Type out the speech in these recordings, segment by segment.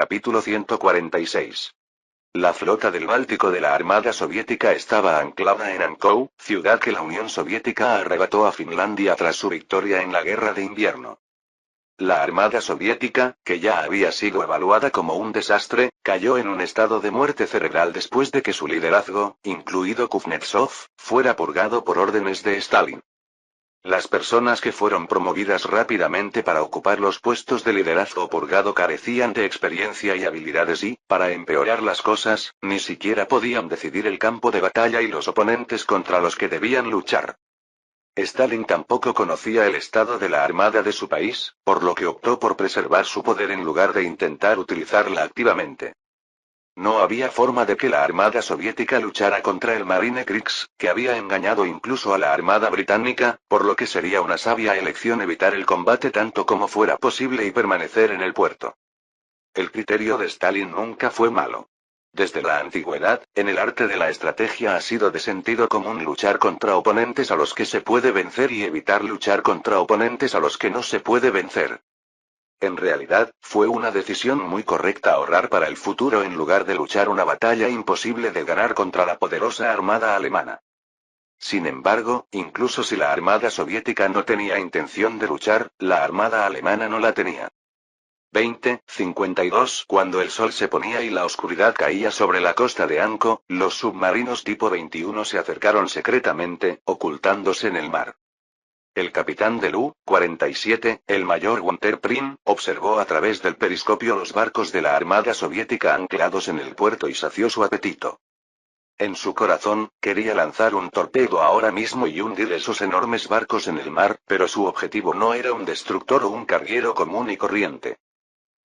Capítulo 146. La flota del Báltico de la Armada Soviética estaba anclada en Ankou, ciudad que la Unión Soviética arrebató a Finlandia tras su victoria en la Guerra de Invierno. La Armada Soviética, que ya había sido evaluada como un desastre, cayó en un estado de muerte cerebral después de que su liderazgo, incluido Kuznetsov, fuera purgado por órdenes de Stalin. Las personas que fueron promovidas rápidamente para ocupar los puestos de liderazgo purgado carecían de experiencia y habilidades y, para empeorar las cosas, ni siquiera podían decidir el campo de batalla y los oponentes contra los que debían luchar. Stalin tampoco conocía el estado de la armada de su país, por lo que optó por preservar su poder en lugar de intentar utilizarla activamente. No había forma de que la Armada Soviética luchara contra el Marine Kriegs, que había engañado incluso a la Armada Británica, por lo que sería una sabia elección evitar el combate tanto como fuera posible y permanecer en el puerto. El criterio de Stalin nunca fue malo. Desde la antigüedad, en el arte de la estrategia ha sido de sentido común luchar contra oponentes a los que se puede vencer y evitar luchar contra oponentes a los que no se puede vencer. En realidad, fue una decisión muy correcta ahorrar para el futuro en lugar de luchar una batalla imposible de ganar contra la poderosa armada alemana. Sin embargo, incluso si la armada soviética no tenía intención de luchar, la armada alemana no la tenía. 20:52 Cuando el sol se ponía y la oscuridad caía sobre la costa de Anko, los submarinos tipo 21 se acercaron secretamente, ocultándose en el mar. El capitán del U-47, el mayor Walter Prin, observó a través del periscopio los barcos de la Armada Soviética anclados en el puerto y sació su apetito. En su corazón, quería lanzar un torpedo ahora mismo y hundir esos enormes barcos en el mar, pero su objetivo no era un destructor o un carguero común y corriente.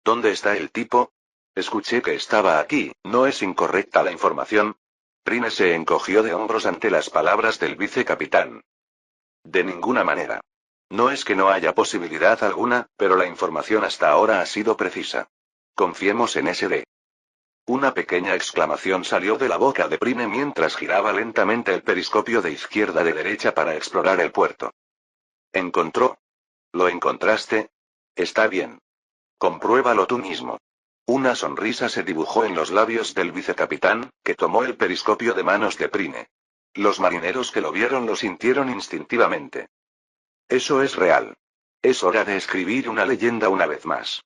¿Dónde está el tipo? Escuché que estaba aquí, ¿no es incorrecta la información? Prine se encogió de hombros ante las palabras del vicecapitán. De ninguna manera. No es que no haya posibilidad alguna, pero la información hasta ahora ha sido precisa. Confiemos en SD. Una pequeña exclamación salió de la boca de Prine mientras giraba lentamente el periscopio de izquierda a derecha para explorar el puerto. ¿Encontró? ¿Lo encontraste? Está bien. Compruébalo tú mismo. Una sonrisa se dibujó en los labios del vicecapitán, que tomó el periscopio de manos de Prine. Los marineros que lo vieron lo sintieron instintivamente. Eso es real. Es hora de escribir una leyenda una vez más.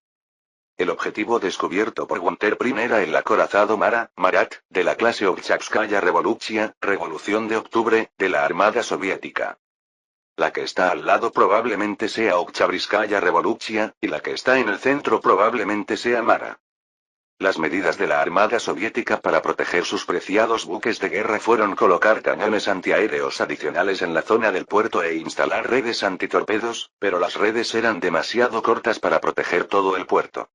El objetivo descubierto por Walter Prin era el acorazado Marat, de la clase Okchayskaya Revolutia, Revolución de Octubre, de la Armada Soviética. La que está al lado probablemente sea Okchabriskaya Revolutia, y la que está en el centro probablemente sea Mara. Las medidas de la Armada Soviética para proteger sus preciados buques de guerra fueron colocar cañones antiaéreos adicionales en la zona del puerto e instalar redes antitorpedos, pero las redes eran demasiado cortas para proteger todo el puerto.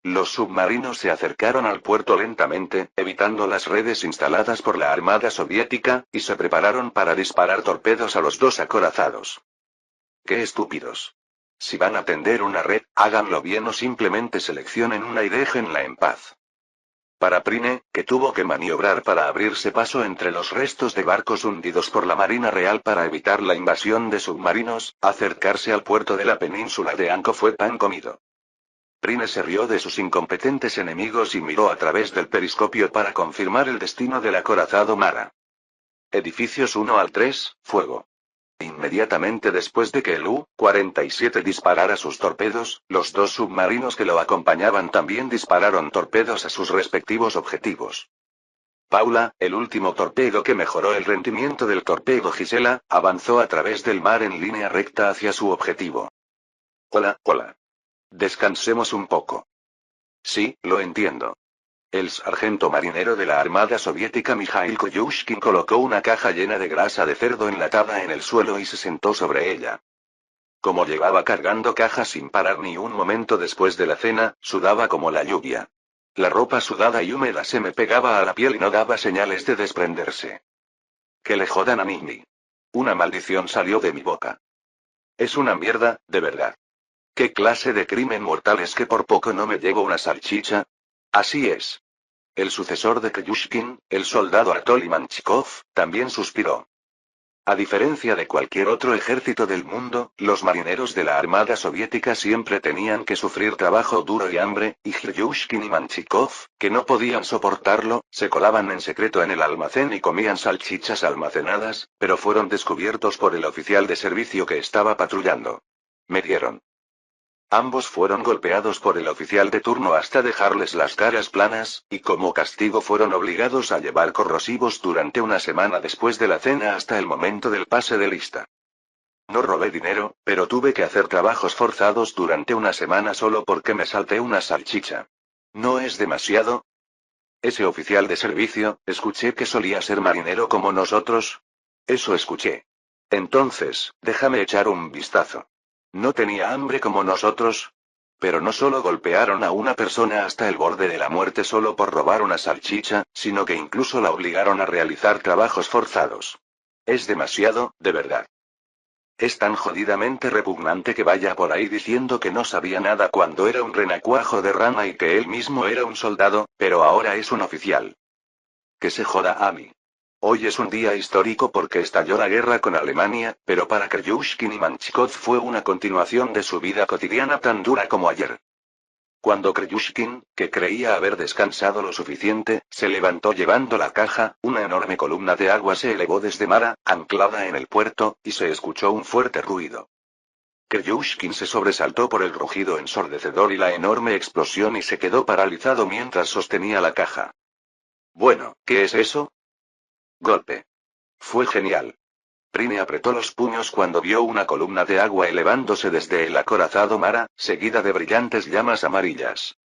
Los submarinos se acercaron al puerto lentamente, evitando las redes instaladas por la Armada Soviética, y se prepararon para disparar torpedos a los dos acorazados. ¡Qué estúpidos! Si van a tender una red, háganlo bien o simplemente seleccionen una y déjenla en paz. Para Prine, que tuvo que maniobrar para abrirse paso entre los restos de barcos hundidos por la Marina Real para evitar la invasión de submarinos, acercarse al puerto de la península de Anko fue pan comido. Prine se rió de sus incompetentes enemigos y miró a través del periscopio para confirmar el destino del acorazado Mara. Edificios 1 al 3, fuego. Inmediatamente después de que el U-47 disparara sus torpedos, los dos submarinos que lo acompañaban también dispararon torpedos a sus respectivos objetivos. Paula, el último torpedo que mejoró el rendimiento del torpedo Gisela, avanzó a través del mar en línea recta hacia su objetivo. Hola. Descansemos un poco. Sí, lo entiendo. El sargento marinero de la Armada Soviética Mikhail Koyushkin colocó una caja llena de grasa de cerdo enlatada en el suelo y se sentó sobre ella. Como llevaba cargando cajas sin parar ni un momento después de la cena, sudaba como la lluvia. La ropa sudada y húmeda se me pegaba a la piel y no daba señales de desprenderse. Que le jodan a Mimi. Una maldición salió de mi boca. Es una mierda, de verdad. ¿Qué clase de crimen mortal es que por poco no me llevo una salchicha? Así es. El sucesor de Koyushkin, el soldado Anatoly Manchikov, también suspiró. A diferencia de cualquier otro ejército del mundo, los marineros de la Armada Soviética siempre tenían que sufrir trabajo duro y hambre, y Kryushkin y Manchikov, que no podían soportarlo, se colaban en secreto en el almacén y comían salchichas almacenadas, pero fueron descubiertos por el oficial de servicio que estaba patrullando. Me dieron. Ambos fueron golpeados por el oficial de turno hasta dejarles las caras planas, y como castigo fueron obligados a llevar corrosivos durante una semana después de la cena hasta el momento del pase de lista. No robé dinero, pero tuve que hacer trabajos forzados durante una semana solo porque me salté una salchicha. ¿No es demasiado? Ese oficial de servicio, escuché que solía ser marinero como nosotros. Eso escuché. Entonces, déjame echar un vistazo. ¿No tenía hambre como nosotros? Pero no solo golpearon a una persona hasta el borde de la muerte solo por robar una salchicha, sino que incluso la obligaron a realizar trabajos forzados. Es demasiado, de verdad. Es tan jodidamente repugnante que vaya por ahí diciendo que no sabía nada cuando era un renacuajo de rana y que él mismo era un soldado, pero ahora es un oficial. Que se joda a mí. Hoy es un día histórico porque estalló la guerra con Alemania, pero para Kryushkin y Manchikov fue una continuación de su vida cotidiana tan dura como ayer. Cuando Kryushkin, que creía haber descansado lo suficiente, se levantó llevando la caja, una enorme columna de agua se elevó desde Mara, anclada en el puerto, y se escuchó un fuerte ruido. Kryushkin se sobresaltó por el rugido ensordecedor y la enorme explosión y se quedó paralizado mientras sostenía la caja. Bueno, ¿qué es eso? Golpe. Fue genial. Prine apretó los puños cuando vio una columna de agua elevándose desde el acorazado Mara, seguida de brillantes llamas amarillas.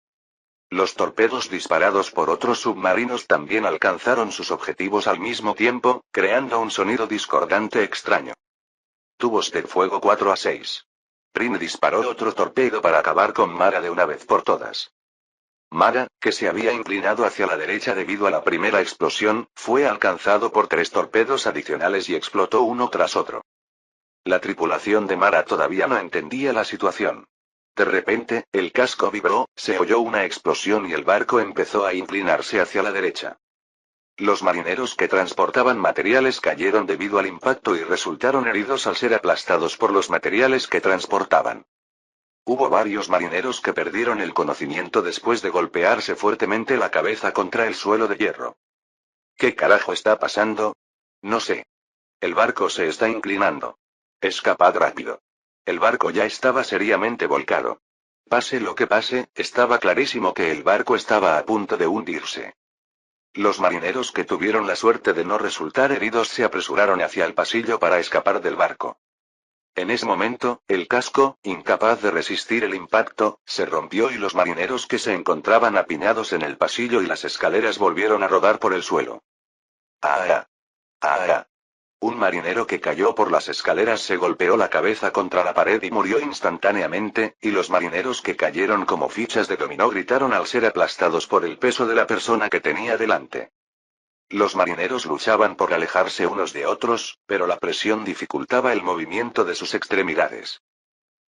Los torpedos disparados por otros submarinos también alcanzaron sus objetivos al mismo tiempo, creando un sonido discordante extraño. Tubos de fuego 4 a 6. Prine disparó otro torpedo para acabar con Mara de una vez por todas. Mara, que se había inclinado hacia la derecha debido a la primera explosión, fue alcanzado por 3 torpedos adicionales y explotó uno tras otro. La tripulación de Mara todavía no entendía la situación. De repente, el casco vibró, se oyó una explosión y el barco empezó a inclinarse hacia la derecha. Los marineros que transportaban materiales cayeron debido al impacto y resultaron heridos al ser aplastados por los materiales que transportaban. Hubo varios marineros que perdieron el conocimiento después de golpearse fuertemente la cabeza contra el suelo de hierro. ¿Qué carajo está pasando? No sé. El barco se está inclinando. Escapad rápido. El barco ya estaba seriamente volcado. Pase lo que pase, estaba clarísimo que el barco estaba a punto de hundirse. Los marineros que tuvieron la suerte de no resultar heridos se apresuraron hacia el pasillo para escapar del barco. En ese momento, el casco, incapaz de resistir el impacto, se rompió y los marineros que se encontraban apiñados en el pasillo y las escaleras volvieron a rodar por el suelo. ¡Ah! ¡Ah! Un marinero que cayó por las escaleras se golpeó la cabeza contra la pared y murió instantáneamente, y los marineros que cayeron como fichas de dominó gritaron al ser aplastados por el peso de la persona que tenía delante. Los marineros luchaban por alejarse unos de otros, pero la presión dificultaba el movimiento de sus extremidades.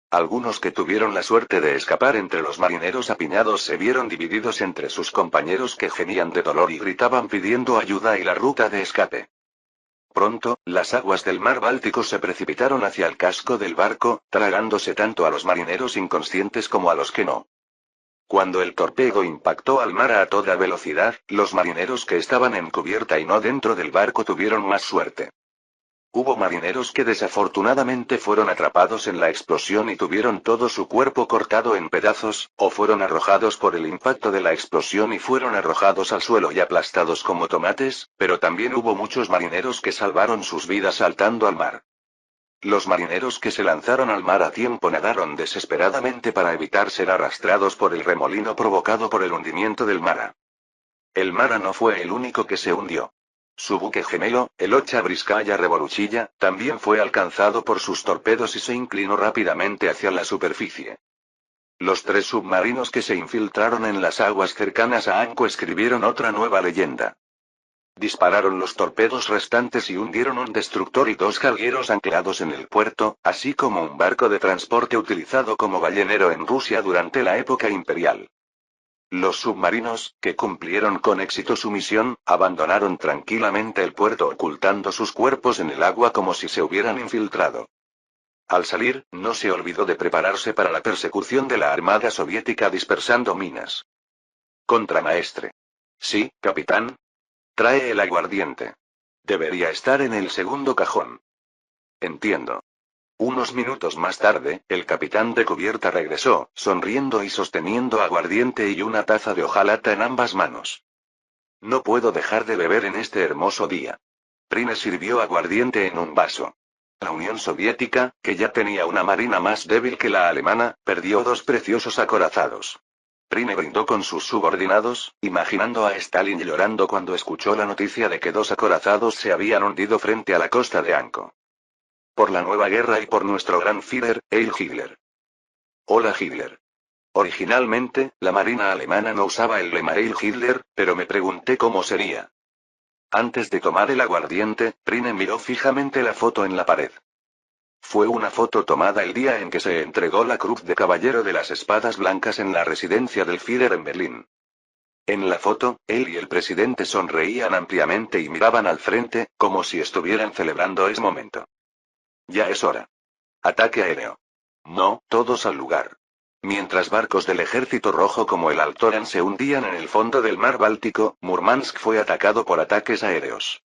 Algunos que tuvieron la suerte de escapar entre los marineros apiñados se vieron divididos entre sus compañeros que gemían de dolor y gritaban pidiendo ayuda y la ruta de escape. Pronto, las aguas del mar Báltico se precipitaron hacia el casco del barco, tragándose tanto a los marineros inconscientes como a los que no. Cuando el torpedo impactó al mar a toda velocidad, los marineros que estaban en cubierta y no dentro del barco tuvieron más suerte. Hubo marineros que desafortunadamente fueron atrapados en la explosión y tuvieron todo su cuerpo cortado en pedazos, o fueron arrojados por el impacto de la explosión y fueron arrojados al suelo y aplastados como tomates, pero también hubo muchos marineros que salvaron sus vidas saltando al mar. Los marineros que se lanzaron al mar a tiempo nadaron desesperadamente para evitar ser arrastrados por el remolino provocado por el hundimiento del Mara. El Mara no fue el único que se hundió. Su buque gemelo, el Ochabriskaya Revoluchilla, también fue alcanzado por sus torpedos y se inclinó rápidamente hacia la superficie. Los 3 submarinos que se infiltraron en las aguas cercanas a Anko escribieron otra nueva leyenda. Dispararon los torpedos restantes y hundieron un destructor y 2 cargueros anclados en el puerto, así como un barco de transporte utilizado como ballenero en Rusia durante la época imperial. Los submarinos, que cumplieron con éxito su misión, abandonaron tranquilamente el puerto ocultando sus cuerpos en el agua como si se hubieran infiltrado. Al salir, no se olvidó de prepararse para la persecución de la Armada Soviética dispersando minas. Contramaestre. Sí, capitán. Trae el aguardiente. Debería estar en el segundo cajón. Entiendo. Unos minutos más tarde, el capitán de cubierta regresó, sonriendo y sosteniendo aguardiente y una taza de hojalata en ambas manos. No puedo dejar de beber en este hermoso día. Prine sirvió aguardiente en un vaso. La Unión Soviética, que ya tenía una marina más débil que la alemana, perdió 2 preciosos acorazados. Prine brindó con sus subordinados, imaginando a Stalin llorando cuando escuchó la noticia de que 2 acorazados se habían hundido frente a la costa de Anko. Por la nueva guerra y por nuestro gran Führer, Heil Hitler. Hola Hitler. Originalmente, la marina alemana no usaba el lema Heil Hitler, pero me pregunté cómo sería. Antes de tomar el aguardiente, Prine miró fijamente la foto en la pared. Fue una foto tomada el día en que se entregó la Cruz de Caballero de las Espadas Blancas en la residencia del Führer en Berlín. En la foto, él y el presidente sonreían ampliamente y miraban al frente, como si estuvieran celebrando ese momento. Ya es hora. Ataque aéreo. No, todos al lugar. Mientras barcos del Ejército Rojo como el Altoran se hundían en el fondo del mar Báltico, Murmansk fue atacado por ataques aéreos.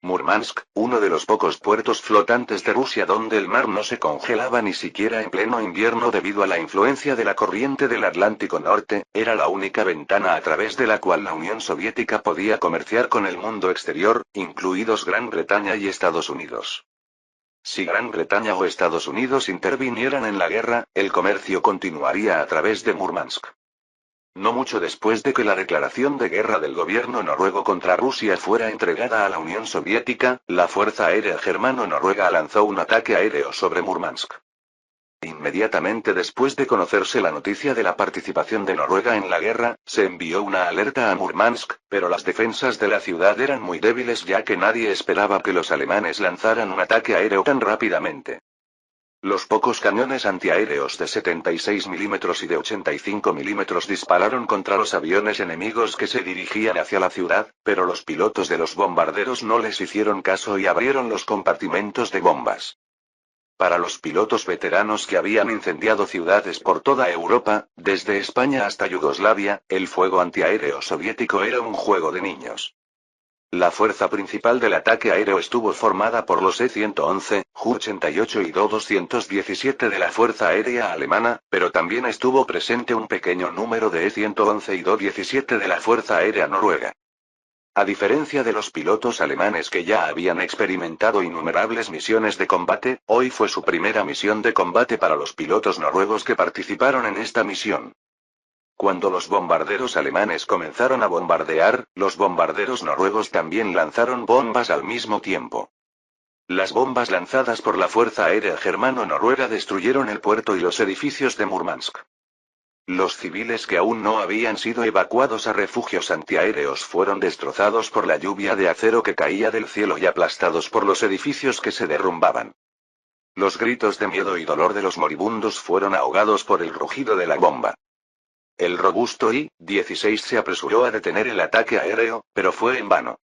Murmansk, uno de los pocos puertos flotantes de Rusia donde el mar no se congelaba ni siquiera en pleno invierno debido a la influencia de la corriente del Atlántico Norte, era la única ventana a través de la cual la Unión Soviética podía comerciar con el mundo exterior, incluidos Gran Bretaña y Estados Unidos. Si Gran Bretaña o Estados Unidos intervinieran en la guerra, el comercio continuaría a través de Murmansk. No mucho después de que la declaración de guerra del gobierno noruego contra Rusia fuera entregada a la Unión Soviética, la Fuerza Aérea Germano-Noruega lanzó un ataque aéreo sobre Murmansk. Inmediatamente después de conocerse la noticia de la participación de Noruega en la guerra, se envió una alerta a Murmansk, pero las defensas de la ciudad eran muy débiles ya que nadie esperaba que los alemanes lanzaran un ataque aéreo tan rápidamente. Los pocos cañones antiaéreos de 76 milímetros y de 85 milímetros dispararon contra los aviones enemigos que se dirigían hacia la ciudad, pero los pilotos de los bombarderos no les hicieron caso y abrieron los compartimentos de bombas. Para los pilotos veteranos que habían incendiado ciudades por toda Europa, desde España hasta Yugoslavia, el fuego antiaéreo soviético era un juego de niños. La fuerza principal del ataque aéreo estuvo formada por los E-111, Ju-88 y Do-217 de la Fuerza Aérea Alemana, pero también estuvo presente un pequeño número de E-111 y Do-17 de la Fuerza Aérea Noruega. A diferencia de los pilotos alemanes que ya habían experimentado innumerables misiones de combate, hoy fue su primera misión de combate para los pilotos noruegos que participaron en esta misión. Cuando los bombarderos alemanes comenzaron a bombardear, los bombarderos noruegos también lanzaron bombas al mismo tiempo. Las bombas lanzadas por la Fuerza Aérea Germano-Noruega destruyeron el puerto y los edificios de Murmansk. Los civiles que aún no habían sido evacuados a refugios antiaéreos fueron destrozados por la lluvia de acero que caía del cielo y aplastados por los edificios que se derrumbaban. Los gritos de miedo y dolor de los moribundos fueron ahogados por el rugido de la bomba. El robusto I-16 se apresuró a detener el ataque aéreo, pero fue en vano.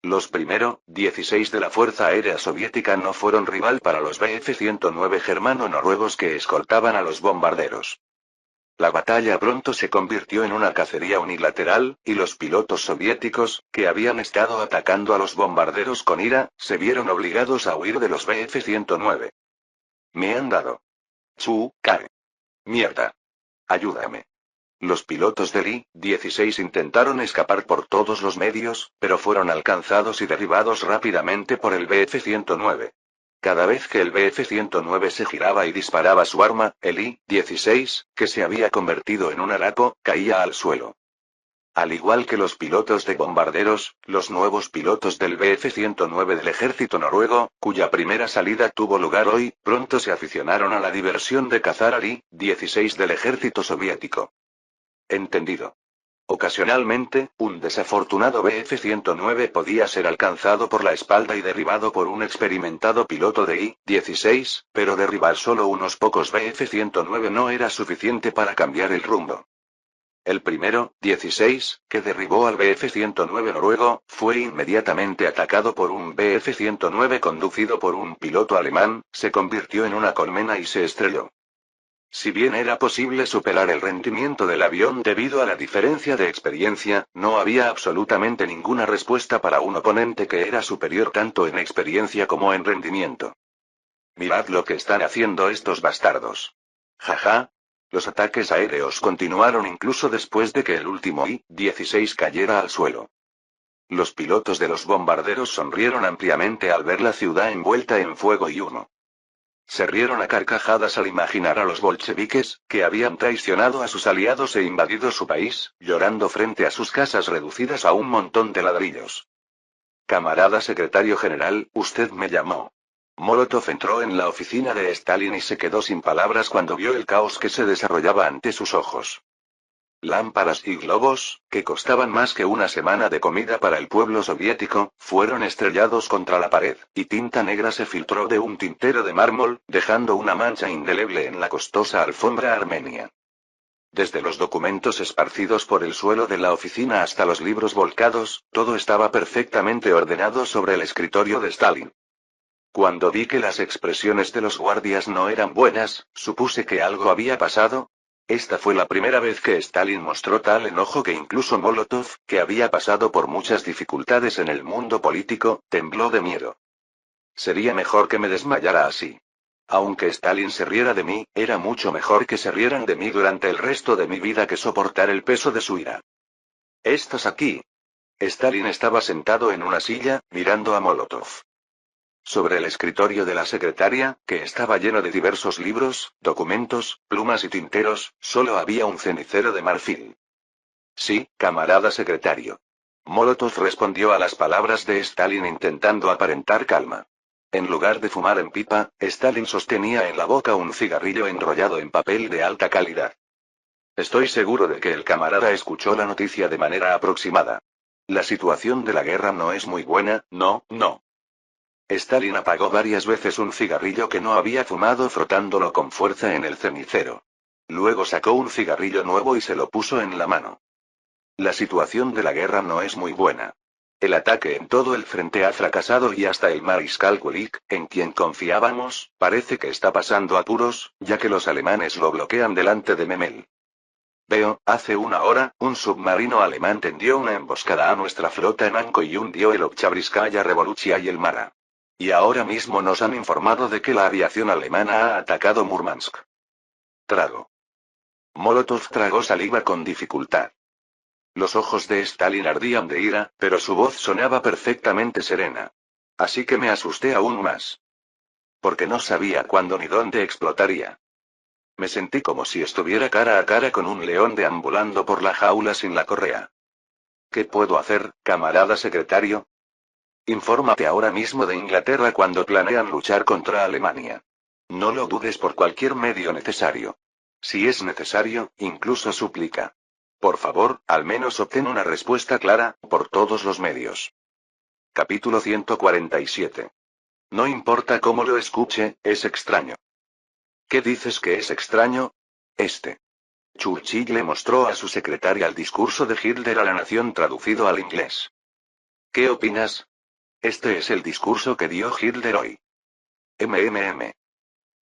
Los I-16 de la Fuerza Aérea Soviética no fueron rival para los Bf-109 germano-noruegos que escoltaban a los bombarderos. La batalla pronto se convirtió en una cacería unilateral, y los pilotos soviéticos, que habían estado atacando a los bombarderos con ira, se vieron obligados a huir de los Bf-109. Me han dado. Cae. Mierda. Ayúdame. Los pilotos del I-16 intentaron escapar por todos los medios, pero fueron alcanzados y derribados rápidamente por el Bf-109. Cada vez que el Bf-109 se giraba y disparaba su arma, el I-16, que se había convertido en un harapo, caía al suelo. Al igual que los pilotos de bombarderos, los nuevos pilotos del Bf-109 del ejército noruego, cuya primera salida tuvo lugar hoy, pronto se aficionaron a la diversión de cazar al I-16 del ejército soviético. Entendido. Ocasionalmente, un desafortunado Bf-109 podía ser alcanzado por la espalda y derribado por un experimentado piloto de I-16, pero derribar solo unos pocos Bf-109 no era suficiente para cambiar el rumbo. El primero, 16, que derribó al Bf-109 noruego, fue inmediatamente atacado por un Bf-109 conducido por un piloto alemán, se convirtió en una colmena y se estrelló. Si bien era posible superar el rendimiento del avión debido a la diferencia de experiencia, no había absolutamente ninguna respuesta para un oponente que era superior tanto en experiencia como en rendimiento. Mirad lo que están haciendo estos bastardos. Jaja. Los ataques aéreos continuaron incluso después de que el último I-16 cayera al suelo. Los pilotos de los bombarderos sonrieron ampliamente al ver la ciudad envuelta en fuego y humo. Se rieron a carcajadas al imaginar a los bolcheviques, que habían traicionado a sus aliados e invadido su país, llorando frente a sus casas reducidas a un montón de ladrillos. Camarada secretario general, usted me llamó. Molotov entró en la oficina de Stalin y se quedó sin palabras cuando vio el caos que se desarrollaba ante sus ojos. Lámparas y globos, que costaban más que una semana de comida para el pueblo soviético, fueron estrellados contra la pared, y tinta negra se filtró de un tintero de mármol, dejando una mancha indeleble en la costosa alfombra armenia. Desde los documentos esparcidos por el suelo de la oficina hasta los libros volcados, todo estaba perfectamente ordenado sobre el escritorio de Stalin. Cuando vi que las expresiones de los guardias no eran buenas, supuse que algo había pasado. Esta fue la primera vez que Stalin mostró tal enojo que incluso Molotov, que había pasado por muchas dificultades en el mundo político, tembló de miedo. Sería mejor que me desmayara así. Aunque Stalin se riera de mí, era mucho mejor que se rieran de mí durante el resto de mi vida que soportar el peso de su ira. ¿Estás aquí? Stalin estaba sentado en una silla, mirando a Molotov. Sobre el escritorio de la secretaria, que estaba lleno de diversos libros, documentos, plumas y tinteros, solo había un cenicero de marfil. Sí, camarada secretario. Molotov respondió a las palabras de Stalin intentando aparentar calma. En lugar de fumar en pipa, Stalin sostenía en la boca un cigarrillo enrollado en papel de alta calidad. Estoy seguro de que el camarada escuchó la noticia de manera aproximada. La situación de la guerra no es muy buena, no. Stalin apagó varias veces un cigarrillo que no había fumado frotándolo con fuerza en el cenicero. Luego sacó un cigarrillo nuevo y se lo puso en la mano. La situación de la guerra no es muy buena. El ataque en todo el frente ha fracasado y hasta el mariscal Kulik, en quien confiábamos, parece que está pasando apuros, ya que los alemanes lo bloquean delante de Memel. Veo, hace una hora, un submarino alemán tendió una emboscada a nuestra flota en Anko y hundió el Okchabriskaya Revolucia y el Mara. Y ahora mismo nos han informado de que la aviación alemana ha atacado Murmansk. Trago. Molotov tragó saliva con dificultad. Los ojos de Stalin ardían de ira, pero su voz sonaba perfectamente serena. Así que me asusté aún más. Porque no sabía cuándo ni dónde explotaría. Me sentí como si estuviera cara a cara con un león deambulando por la jaula sin la correa. ¿Qué puedo hacer, camarada secretario? Infórmate ahora mismo de Inglaterra cuando planean luchar contra Alemania. No lo dudes por cualquier medio necesario. Si es necesario, incluso suplica. Por favor, al menos obtén una respuesta clara, por todos los medios. Capítulo 147. No importa cómo lo escuche, es extraño. ¿Qué dices que es extraño? Churchill le mostró a su secretaria el discurso de Hitler a la nación traducido al inglés. ¿Qué opinas? Este es el discurso que dio Hitler hoy.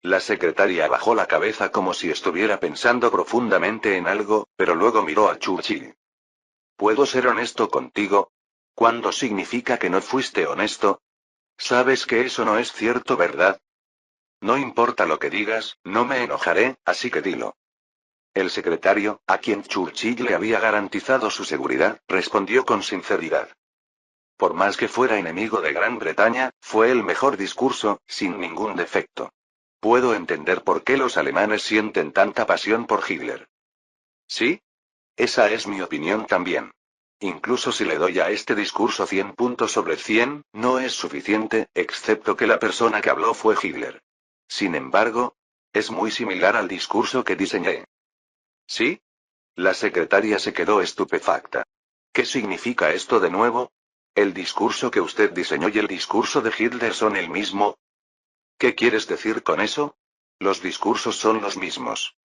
La secretaria bajó la cabeza como si estuviera pensando profundamente en algo, pero luego miró a Churchill. ¿Puedo ser honesto contigo? ¿Cuándo significa que no fuiste honesto? Sabes que eso no es cierto, ¿verdad? No importa lo que digas, no me enojaré, así que dilo. El secretario, a quien Churchill le había garantizado su seguridad, respondió con sinceridad. Por más que fuera enemigo de Gran Bretaña, fue el mejor discurso, sin ningún defecto. Puedo entender por qué los alemanes sienten tanta pasión por Hitler. ¿Sí? Esa es mi opinión también. Incluso si le doy a este discurso 100 puntos sobre 100, no es suficiente, excepto que la persona que habló fue Hitler. Sin embargo, es muy similar al discurso que diseñé. ¿Sí? La secretaria se quedó estupefacta. ¿Qué significa esto de nuevo? ¿El discurso que usted diseñó y el discurso de Hitler son el mismo? ¿Qué quieres decir con eso? Los discursos son los mismos.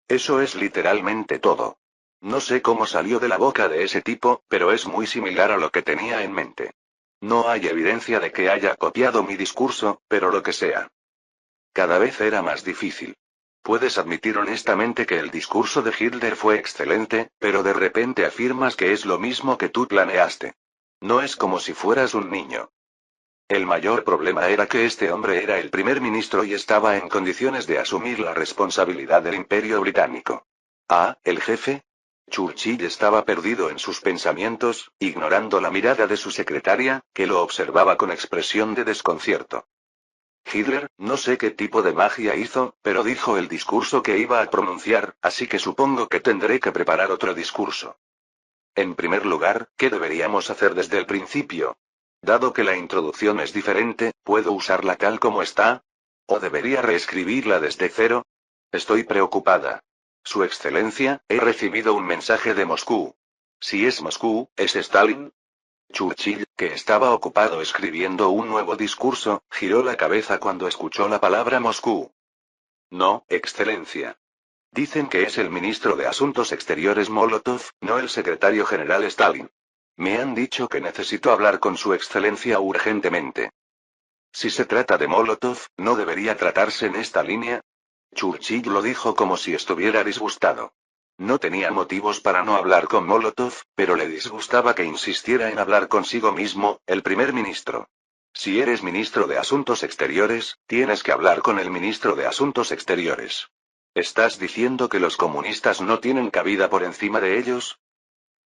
Eso es literalmente todo. No sé cómo salió de la boca de ese tipo, pero es muy similar a lo que tenía en mente. No hay evidencia de que haya copiado mi discurso, pero lo que sea. Cada vez era más difícil. Puedes admitir honestamente que el discurso de Hitler fue excelente, pero de repente afirmas que es lo mismo que tú planeaste. No es como si fueras un niño. El mayor problema era que este hombre era el primer ministro y estaba en condiciones de asumir la responsabilidad del Imperio Británico. Ah, ¿el jefe? Churchill estaba perdido en sus pensamientos, ignorando la mirada de su secretaria, que lo observaba con expresión de desconcierto. Hitler, no sé qué tipo de magia hizo, pero dijo el discurso que iba a pronunciar, así que supongo que tendré que preparar otro discurso. En primer lugar, ¿qué deberíamos hacer desde el principio? Dado que la introducción es diferente, ¿puedo usarla tal como está? ¿O debería reescribirla desde cero? Estoy preocupada. Su Excelencia, he recibido un mensaje de Moscú. Si es Moscú, ¿es Stalin? Churchill, que estaba ocupado escribiendo un nuevo discurso, giró la cabeza cuando escuchó la palabra Moscú. No, Excelencia. Dicen que es el ministro de Asuntos Exteriores Molotov, no el secretario general Stalin. Me han dicho que necesito hablar con su Excelencia urgentemente. Si se trata de Molotov, ¿no debería tratarse en esta línea? Churchill lo dijo como si estuviera disgustado. No tenía motivos para no hablar con Molotov, pero le disgustaba que insistiera en hablar consigo mismo, el primer ministro. Si eres ministro de Asuntos Exteriores, tienes que hablar con el ministro de Asuntos Exteriores. ¿Estás diciendo que los comunistas no tienen cabida por encima de ellos?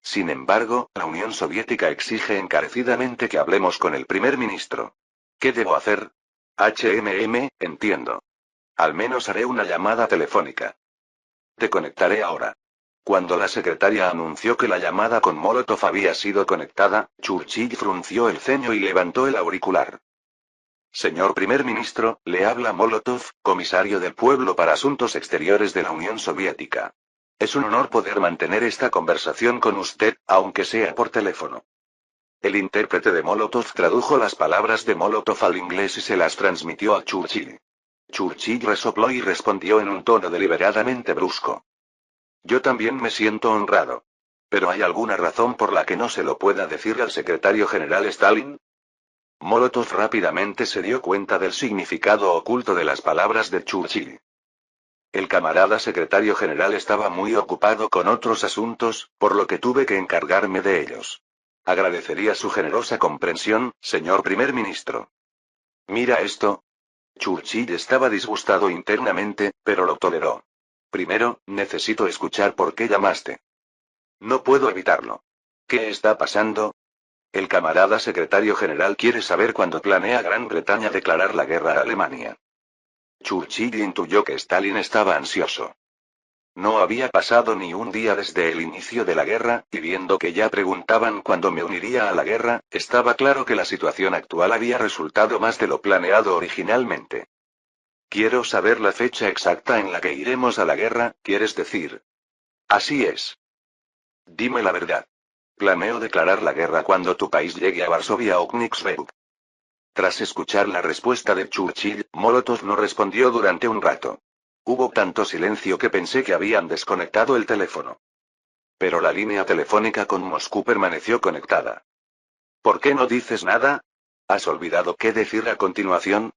Sin embargo, la Unión Soviética exige encarecidamente que hablemos con el primer ministro. ¿Qué debo hacer? Entiendo. Al menos haré una llamada telefónica. Te conectaré ahora. Cuando la secretaria anunció que la llamada con Molotov había sido conectada, Churchill frunció el ceño y levantó el auricular. Señor primer ministro, le habla Molotov, comisario del pueblo para Asuntos Exteriores de la Unión Soviética. Es un honor poder mantener esta conversación con usted, aunque sea por teléfono. El intérprete de Molotov tradujo las palabras de Molotov al inglés y se las transmitió a Churchill. Churchill resopló y respondió en un tono deliberadamente brusco. Yo también me siento honrado. ¿Pero hay alguna razón por la que no se lo pueda decir al secretario general Stalin? Molotov rápidamente se dio cuenta del significado oculto de las palabras de Churchill. El camarada secretario general estaba muy ocupado con otros asuntos, por lo que tuve que encargarme de ellos. Agradecería su generosa comprensión, señor primer ministro. Mira esto. Churchill estaba disgustado internamente, pero lo toleró. Primero, necesito escuchar por qué llamaste. No puedo evitarlo. ¿Qué está pasando? El camarada secretario general quiere saber cuándo planea Gran Bretaña declarar la guerra a Alemania. Churchill intuyó que Stalin estaba ansioso. No había pasado ni un día desde el inicio de la guerra, y viendo que ya preguntaban cuándo me uniría a la guerra, estaba claro que la situación actual había resultado más de lo planeado originalmente. Quiero saber la fecha exacta en la que iremos a la guerra, ¿quieres decir? Así es. Dime la verdad. Planeo declarar la guerra cuando tu país llegue a Varsovia o Königsberg. Tras escuchar la respuesta de Churchill, Molotov no respondió durante un rato. Hubo tanto silencio que pensé que habían desconectado el teléfono. Pero la línea telefónica con Moscú permaneció conectada. ¿Por qué no dices nada? ¿Has olvidado qué decir a continuación?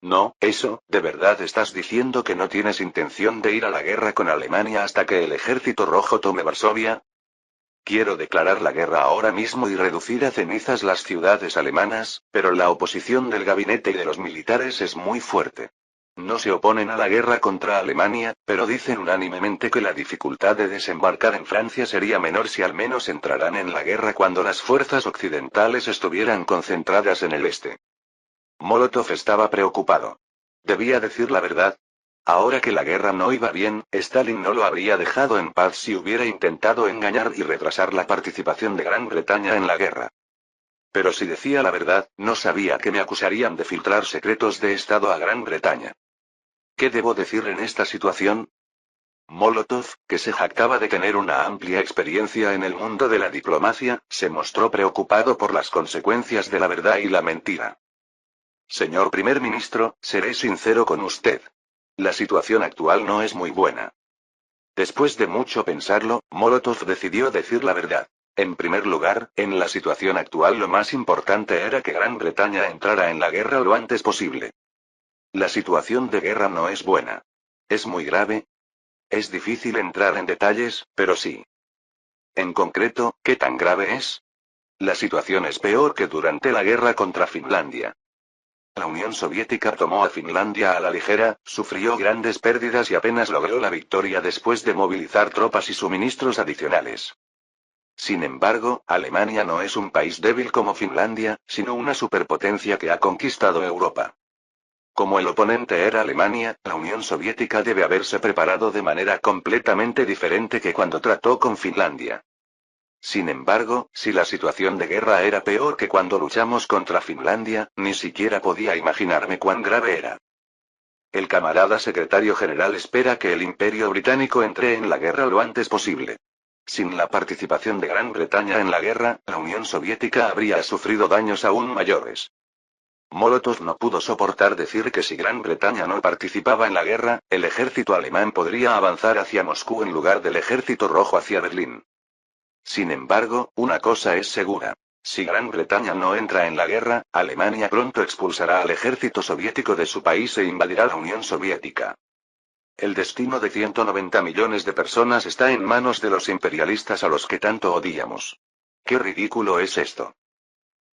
No, eso, ¿de verdad estás diciendo que no tienes intención de ir a la guerra con Alemania hasta que el ejército rojo tome Varsovia? Quiero declarar la guerra ahora mismo y reducir a cenizas las ciudades alemanas, pero la oposición del gabinete y de los militares es muy fuerte. No se oponen a la guerra contra Alemania, pero dicen unánimemente que la dificultad de desembarcar en Francia sería menor si al menos entrarán en la guerra cuando las fuerzas occidentales estuvieran concentradas en el este. Molotov estaba preocupado. Debía decir la verdad. Ahora que la guerra no iba bien, Stalin no lo habría dejado en paz si hubiera intentado engañar y retrasar la participación de Gran Bretaña en la guerra. Pero si decía la verdad, no sabía que me acusarían de filtrar secretos de Estado a Gran Bretaña. ¿Qué debo decir en esta situación? Molotov, que se jactaba de tener una amplia experiencia en el mundo de la diplomacia, se mostró preocupado por las consecuencias de la verdad y la mentira. Señor primer ministro, seré sincero con usted. La situación actual no es muy buena. Después de mucho pensarlo, Molotov decidió decir la verdad. En primer lugar, en la situación actual lo más importante era que Gran Bretaña entrara en la guerra lo antes posible. La situación de guerra no es buena. ¿Es muy grave? Es difícil entrar en detalles, pero sí. En concreto, ¿qué tan grave es? La situación es peor que durante la guerra contra Finlandia. La Unión Soviética tomó a Finlandia a la ligera, sufrió grandes pérdidas y apenas logró la victoria después de movilizar tropas y suministros adicionales. Sin embargo, Alemania no es un país débil como Finlandia, sino una superpotencia que ha conquistado Europa. Como el oponente era Alemania, la Unión Soviética debe haberse preparado de manera completamente diferente que cuando trató con Finlandia. Sin embargo, si la situación de guerra era peor que cuando luchamos contra Finlandia, ni siquiera podía imaginarme cuán grave era. El camarada secretario general espera que el Imperio Británico entre en la guerra lo antes posible. Sin la participación de Gran Bretaña en la guerra, la Unión Soviética habría sufrido daños aún mayores. Molotov no pudo soportar decir que si Gran Bretaña no participaba en la guerra, el ejército alemán podría avanzar hacia Moscú en lugar del ejército rojo hacia Berlín. Sin embargo, una cosa es segura. Si Gran Bretaña no entra en la guerra, Alemania pronto expulsará al ejército soviético de su país e invadirá la Unión Soviética. El destino de 190 millones de personas está en manos de los imperialistas a los que tanto odiamos. ¡Qué ridículo es esto!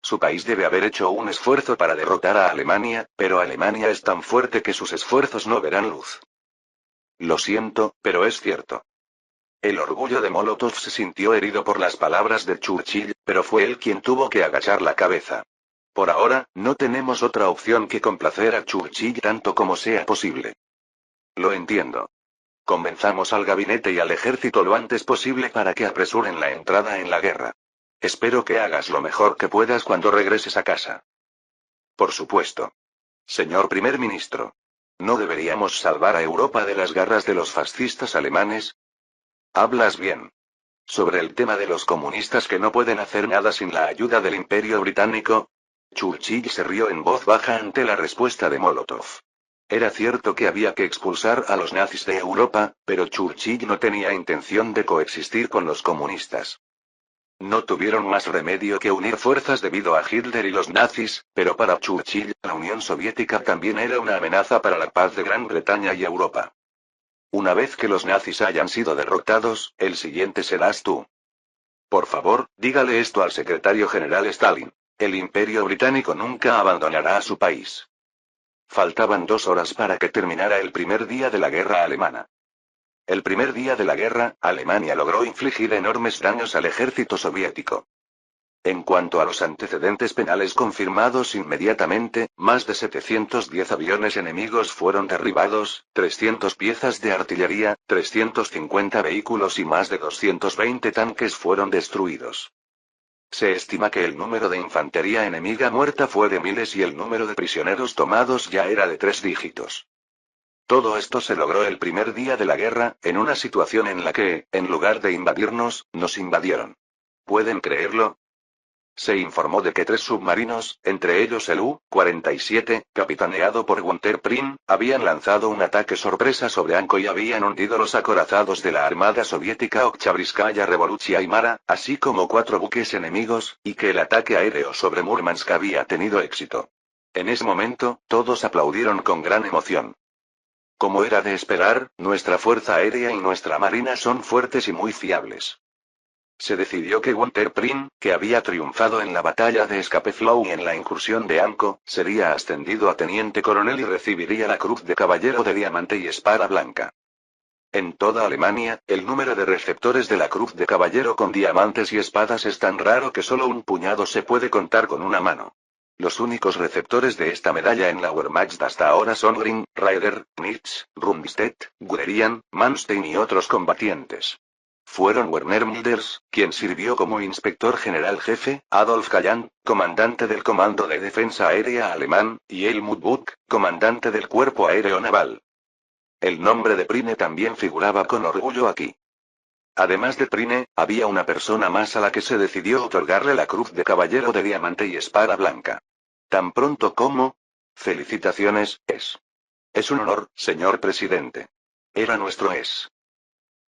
Su país debe haber hecho un esfuerzo para derrotar a Alemania, pero Alemania es tan fuerte que sus esfuerzos no verán luz. Lo siento, pero es cierto. El orgullo de Molotov se sintió herido por las palabras de Churchill, pero fue él quien tuvo que agachar la cabeza. Por ahora, no tenemos otra opción que complacer a Churchill tanto como sea posible. Lo entiendo. Convenzamos al gabinete y al ejército lo antes posible para que apresuren la entrada en la guerra. Espero que hagas lo mejor que puedas cuando regreses a casa. Por supuesto. Señor primer ministro. ¿No deberíamos salvar a Europa de las garras de los fascistas alemanes? Hablas bien. Sobre el tema de los comunistas que no pueden hacer nada sin la ayuda del Imperio Británico. Churchill se rió en voz baja ante la respuesta de Molotov. Era cierto que había que expulsar a los nazis de Europa, pero Churchill no tenía intención de coexistir con los comunistas. No tuvieron más remedio que unir fuerzas debido a Hitler y los nazis, pero para Churchill, la Unión Soviética también era una amenaza para la paz de Gran Bretaña y Europa. Una vez que los nazis hayan sido derrotados, el siguiente serás tú. Por favor, dígale esto al secretario general Stalin. El Imperio Británico nunca abandonará a su país. Faltaban 2 horas para que terminara el primer día de la guerra alemana. El primer día de la guerra, Alemania logró infligir enormes daños al ejército soviético. En cuanto a los antecedentes penales confirmados inmediatamente, más de 710 aviones enemigos fueron derribados, 300 piezas de artillería, 350 vehículos y más de 220 tanques fueron destruidos. Se estima que el número de infantería enemiga muerta fue de miles y el número de prisioneros tomados ya era de 3 dígitos. Todo esto se logró el primer día de la guerra, en una situación en la que, en lugar de invadirnos, nos invadieron. ¿Pueden creerlo? Se informó de que 3 submarinos, entre ellos el U-47, capitaneado por Gunther Prin, habían lanzado un ataque sorpresa sobre Anko y habían hundido los acorazados de la Armada Soviética Oktyabrsskaya Revoluchia y Mara, así como 4 buques enemigos, y que el ataque aéreo sobre Murmansk había tenido éxito. En ese momento, todos aplaudieron con gran emoción. Como era de esperar, nuestra Fuerza Aérea y nuestra Marina son fuertes y muy fiables. Se decidió que Gunther Prin, que había triunfado en la batalla de Scapeflow y en la incursión de Anko, sería ascendido a teniente coronel y recibiría la Cruz de Caballero de Diamante y Espada Blanca. En toda Alemania, el número de receptores de la Cruz de Caballero con diamantes y espadas es tan raro que solo un puñado se puede contar con una mano. Los únicos receptores de esta medalla en la Wehrmacht hasta ahora son Ring, Raider, Nitz, Rundstedt, Guderian, Manstein y otros combatientes. Fueron Werner Mülders, quien sirvió como inspector general jefe, Adolf Galland, comandante del Comando de Defensa Aérea alemán, y Helmut Buck, comandante del Cuerpo Aéreo Naval. El nombre de Prine también figuraba con orgullo aquí. Además de Prine, había una persona más a la que se decidió otorgarle la Cruz de Caballero de Diamante y Espada Blanca. Tan pronto como... Felicitaciones, es. Es un honor, señor presidente. Era nuestro es.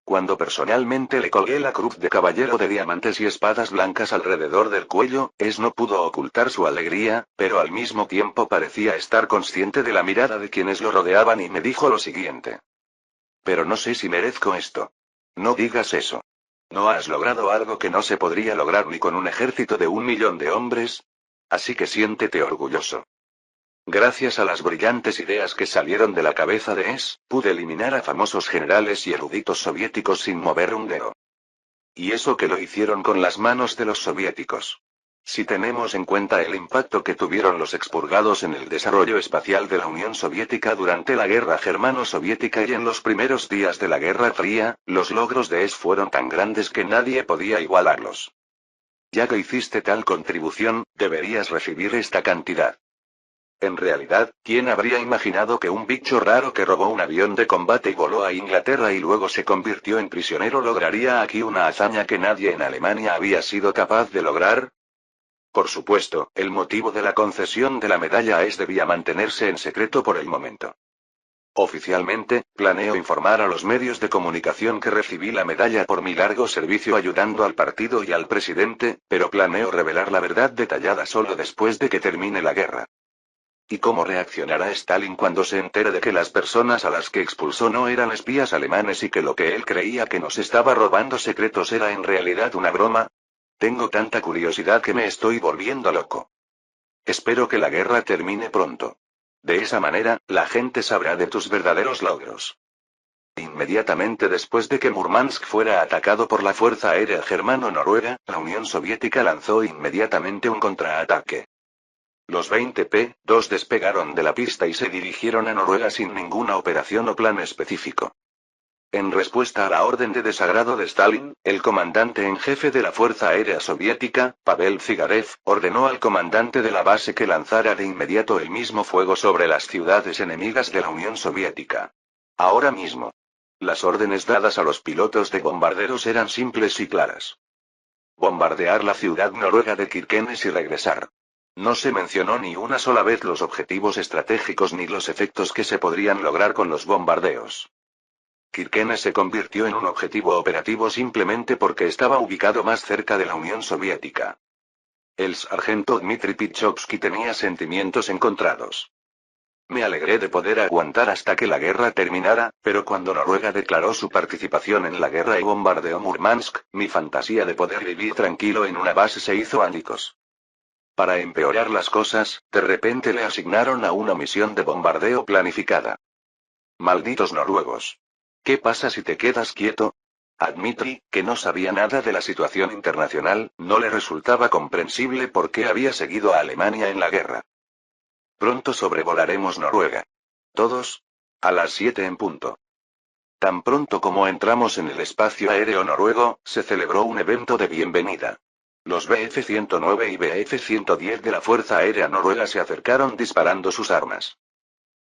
Cuando personalmente le colgué la cruz de caballero de diamantes y espadas blancas alrededor del cuello, Es no pudo ocultar su alegría, pero al mismo tiempo parecía estar consciente de la mirada de quienes lo rodeaban y me dijo lo siguiente. Pero no sé si merezco esto. No digas eso. ¿No has logrado algo que no se podría lograr ni con un ejército de 1 millón de hombres? Así que siéntete orgulloso. Gracias a las brillantes ideas que salieron de la cabeza de pude eliminar a famosos generales y eruditos soviéticos sin mover un dedo. Y eso que lo hicieron con las manos de los soviéticos. Si tenemos en cuenta el impacto que tuvieron los expurgados en el desarrollo espacial de la Unión Soviética durante la Guerra Germano-Soviética y en los primeros días de la Guerra Fría, los logros de fueron tan grandes que nadie podía igualarlos. Ya que hiciste tal contribución, deberías recibir esta cantidad. En realidad, ¿quién habría imaginado que un bicho raro que robó un avión de combate y voló a Inglaterra y luego se convirtió en prisionero lograría aquí una hazaña que nadie en Alemania había sido capaz de lograr? Por supuesto, el motivo de la concesión de la medalla debía mantenerse en secreto por el momento. Oficialmente, planeo informar a los medios de comunicación que recibí la medalla por mi largo servicio ayudando al partido y al presidente, pero planeo revelar la verdad detallada solo después de que termine la guerra. ¿Y cómo reaccionará Stalin cuando se entere de que las personas a las que expulsó no eran espías alemanes y que lo que él creía que nos estaba robando secretos era en realidad una broma? Tengo tanta curiosidad que me estoy volviendo loco. Espero que la guerra termine pronto. De esa manera, la gente sabrá de tus verdaderos logros. Inmediatamente después de que Murmansk fuera atacado por la Fuerza Aérea Germano-Noruega, la Unión Soviética lanzó inmediatamente un contraataque. Los 20 P-2 despegaron de la pista y se dirigieron a Noruega sin ninguna operación o plan específico. En respuesta a la orden de desagrado de Stalin, el comandante en jefe de la Fuerza Aérea Soviética, Pavel Zygarev, ordenó al comandante de la base que lanzara de inmediato el mismo fuego sobre las ciudades enemigas de la Unión Soviética. Ahora mismo. Las órdenes dadas a los pilotos de bombarderos eran simples y claras. Bombardear la ciudad noruega de Kirkenes y regresar. No se mencionó ni una sola vez los objetivos estratégicos ni los efectos que se podrían lograr con los bombardeos. Kirkenes se convirtió en un objetivo operativo simplemente porque estaba ubicado más cerca de la Unión Soviética. El sargento Dmitry Pichovsky tenía sentimientos encontrados. Me alegré de poder aguantar hasta que la guerra terminara, pero cuando Noruega declaró su participación en la guerra y bombardeó Murmansk, mi fantasía de poder vivir tranquilo en una base se hizo añicos. Para empeorar las cosas, de repente le asignaron a una misión de bombardeo planificada. Malditos noruegos. ¿Qué pasa si te quedas quieto? A Dmitry, que no sabía nada de la situación internacional, no le resultaba comprensible por qué había seguido a Alemania en la guerra. Pronto sobrevolaremos Noruega. ¿Todos? A las 7 en punto. Tan pronto como entramos en el espacio aéreo noruego, se celebró un evento de bienvenida. Los Bf-109 y Bf-110 de la Fuerza Aérea Noruega se acercaron disparando sus armas.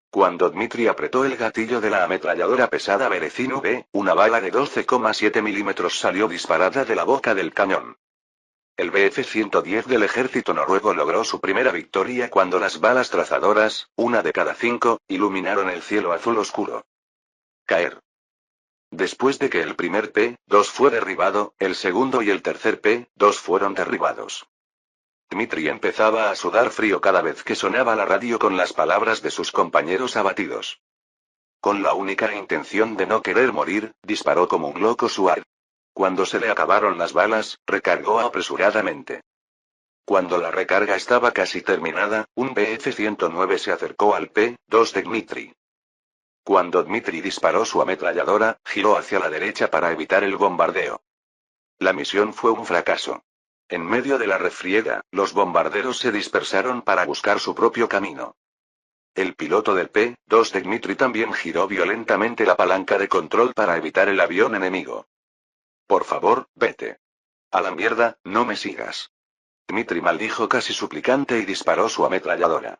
Cuando Dmitry apretó el gatillo de la ametralladora pesada Berezin V, una bala de 12,7 milímetros salió disparada de la boca del cañón. El Bf-110 del ejército noruego logró su primera victoria cuando las balas trazadoras, una de cada 5, iluminaron el cielo azul oscuro. Caer. Después de que el primer P-2 fue derribado, el segundo y el tercer P-2 fueron derribados. Dmitry empezaba a sudar frío cada vez que sonaba la radio con las palabras de sus compañeros abatidos. Con la única intención de no querer morir, disparó como un loco su arma. Cuando se le acabaron las balas, recargó apresuradamente. Cuando la recarga estaba casi terminada, un Bf-109 se acercó al P-2 de Dmitry. Cuando Dmitry disparó su ametralladora, giró hacia la derecha para evitar el bombardeo. La misión fue un fracaso. En medio de la refriega, los bombarderos se dispersaron para buscar su propio camino. El piloto del P-2 de Dmitry también giró violentamente la palanca de control para evitar el avión enemigo. Por favor, vete. A la mierda, no me sigas. Dmitry maldijo casi suplicante y disparó su ametralladora.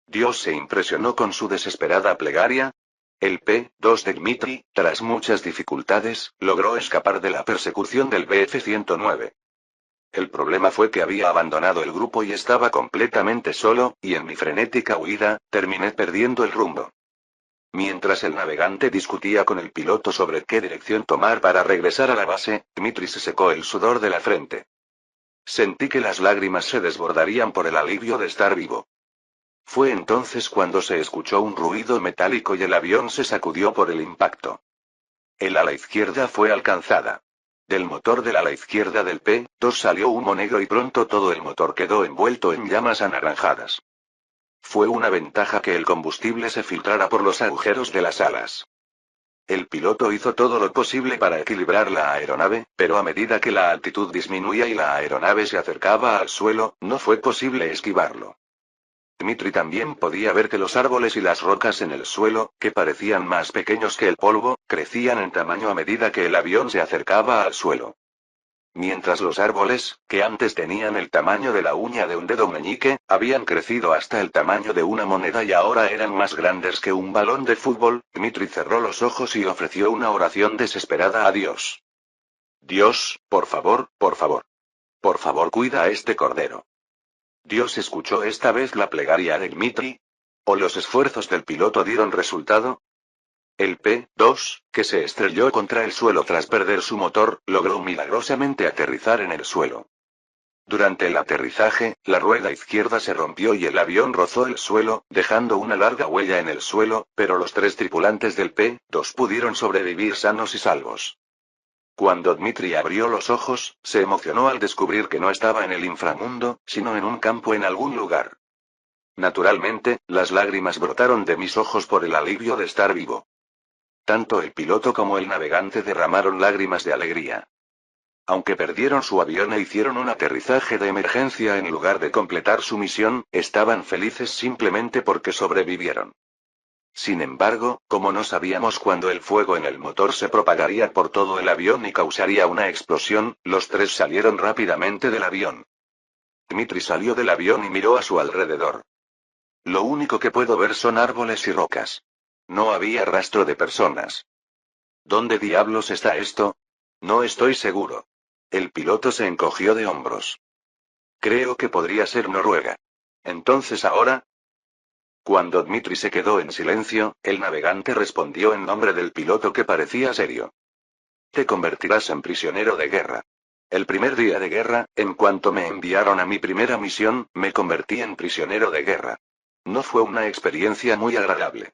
Dios se impresionó con su desesperada plegaria. El P-2 de Dmitry, tras muchas dificultades, logró escapar de la persecución del Bf-109. El problema fue que había abandonado el grupo y estaba completamente solo, y en mi frenética huida, terminé perdiendo el rumbo. Mientras el navegante discutía con el piloto sobre qué dirección tomar para regresar a la base, Dmitri se secó el sudor de la frente. Sentí que las lágrimas se desbordarían por el alivio de estar vivo. Fue entonces cuando se escuchó un ruido metálico y el avión se sacudió por el impacto. El ala izquierda fue alcanzada. Del motor del ala izquierda del P-2 salió humo negro y pronto todo el motor quedó envuelto en llamas anaranjadas. Fue una ventaja que el combustible se filtrara por los agujeros de las alas. El piloto hizo todo lo posible para equilibrar la aeronave, pero a medida que la altitud disminuía y la aeronave se acercaba al suelo, no fue posible esquivarlo. Dmitri también podía ver que los árboles y las rocas en el suelo, que parecían más pequeños que el polvo, crecían en tamaño a medida que el avión se acercaba al suelo. Mientras los árboles, que antes tenían el tamaño de la uña de un dedo meñique, habían crecido hasta el tamaño de una moneda y ahora eran más grandes que un balón de fútbol, Dmitri cerró los ojos y ofreció una oración desesperada a Dios. Dios, por favor, por favor. Por favor, cuida a este cordero. Dios escuchó esta vez la plegaria de Dmitri. ¿O los esfuerzos del piloto dieron resultado? El P-2, que se estrelló contra el suelo tras perder su motor, logró milagrosamente aterrizar en el suelo. Durante el aterrizaje, la rueda izquierda se rompió y el avión rozó el suelo, dejando una larga huella en el suelo, pero los 3 tripulantes del P-2 pudieron sobrevivir sanos y salvos. Cuando Dmitri abrió los ojos, se emocionó al descubrir que no estaba en el inframundo, sino en un campo en algún lugar. Naturalmente, las lágrimas brotaron de mis ojos por el alivio de estar vivo. Tanto el piloto como el navegante derramaron lágrimas de alegría. Aunque perdieron su avión e hicieron un aterrizaje de emergencia en lugar de completar su misión, estaban felices simplemente porque sobrevivieron. Sin embargo, como no sabíamos cuándo el fuego en el motor se propagaría por todo el avión y causaría una explosión, los 3 salieron rápidamente del avión. Dmitri salió del avión y miró a su alrededor. Lo único que puedo ver son árboles y rocas. No había rastro de personas. ¿Dónde diablos está esto? No estoy seguro. El piloto se encogió de hombros. Creo que podría ser Noruega. Entonces ahora. Cuando Dmitri se quedó en silencio, el navegante respondió en nombre del piloto que parecía serio. Te convertirás en prisionero de guerra. El primer día de guerra, en cuanto me enviaron a mi primera misión, me convertí en prisionero de guerra. No fue una experiencia muy agradable.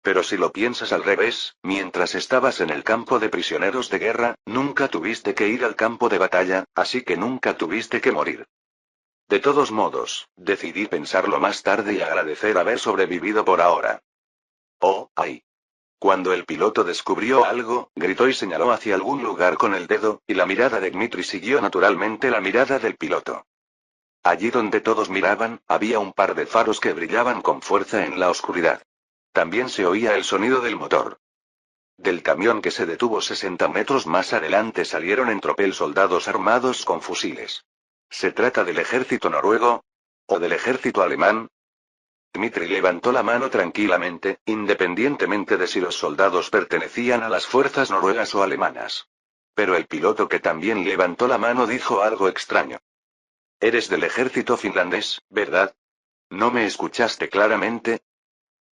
Pero si lo piensas al revés, mientras estabas en el campo de prisioneros de guerra, nunca tuviste que ir al campo de batalla, así que nunca tuviste que morir. De todos modos, decidí pensarlo más tarde y agradecer haber sobrevivido por ahora. Oh, ay. Cuando el piloto descubrió algo, gritó y señaló hacia algún lugar con el dedo, y la mirada de Dmitri siguió naturalmente la mirada del piloto. Allí donde todos miraban, había un par de faros que brillaban con fuerza en la oscuridad. También se oía el sonido del motor. Del camión que se detuvo 60 metros más adelante salieron en tropel soldados armados con fusiles. ¿Se trata del ejército noruego? ¿O del ejército alemán? Dmitri levantó la mano tranquilamente, independientemente de si los soldados pertenecían a las fuerzas noruegas o alemanas. Pero el piloto que también levantó la mano dijo algo extraño. Eres del ejército finlandés, ¿verdad? ¿No me escuchaste claramente?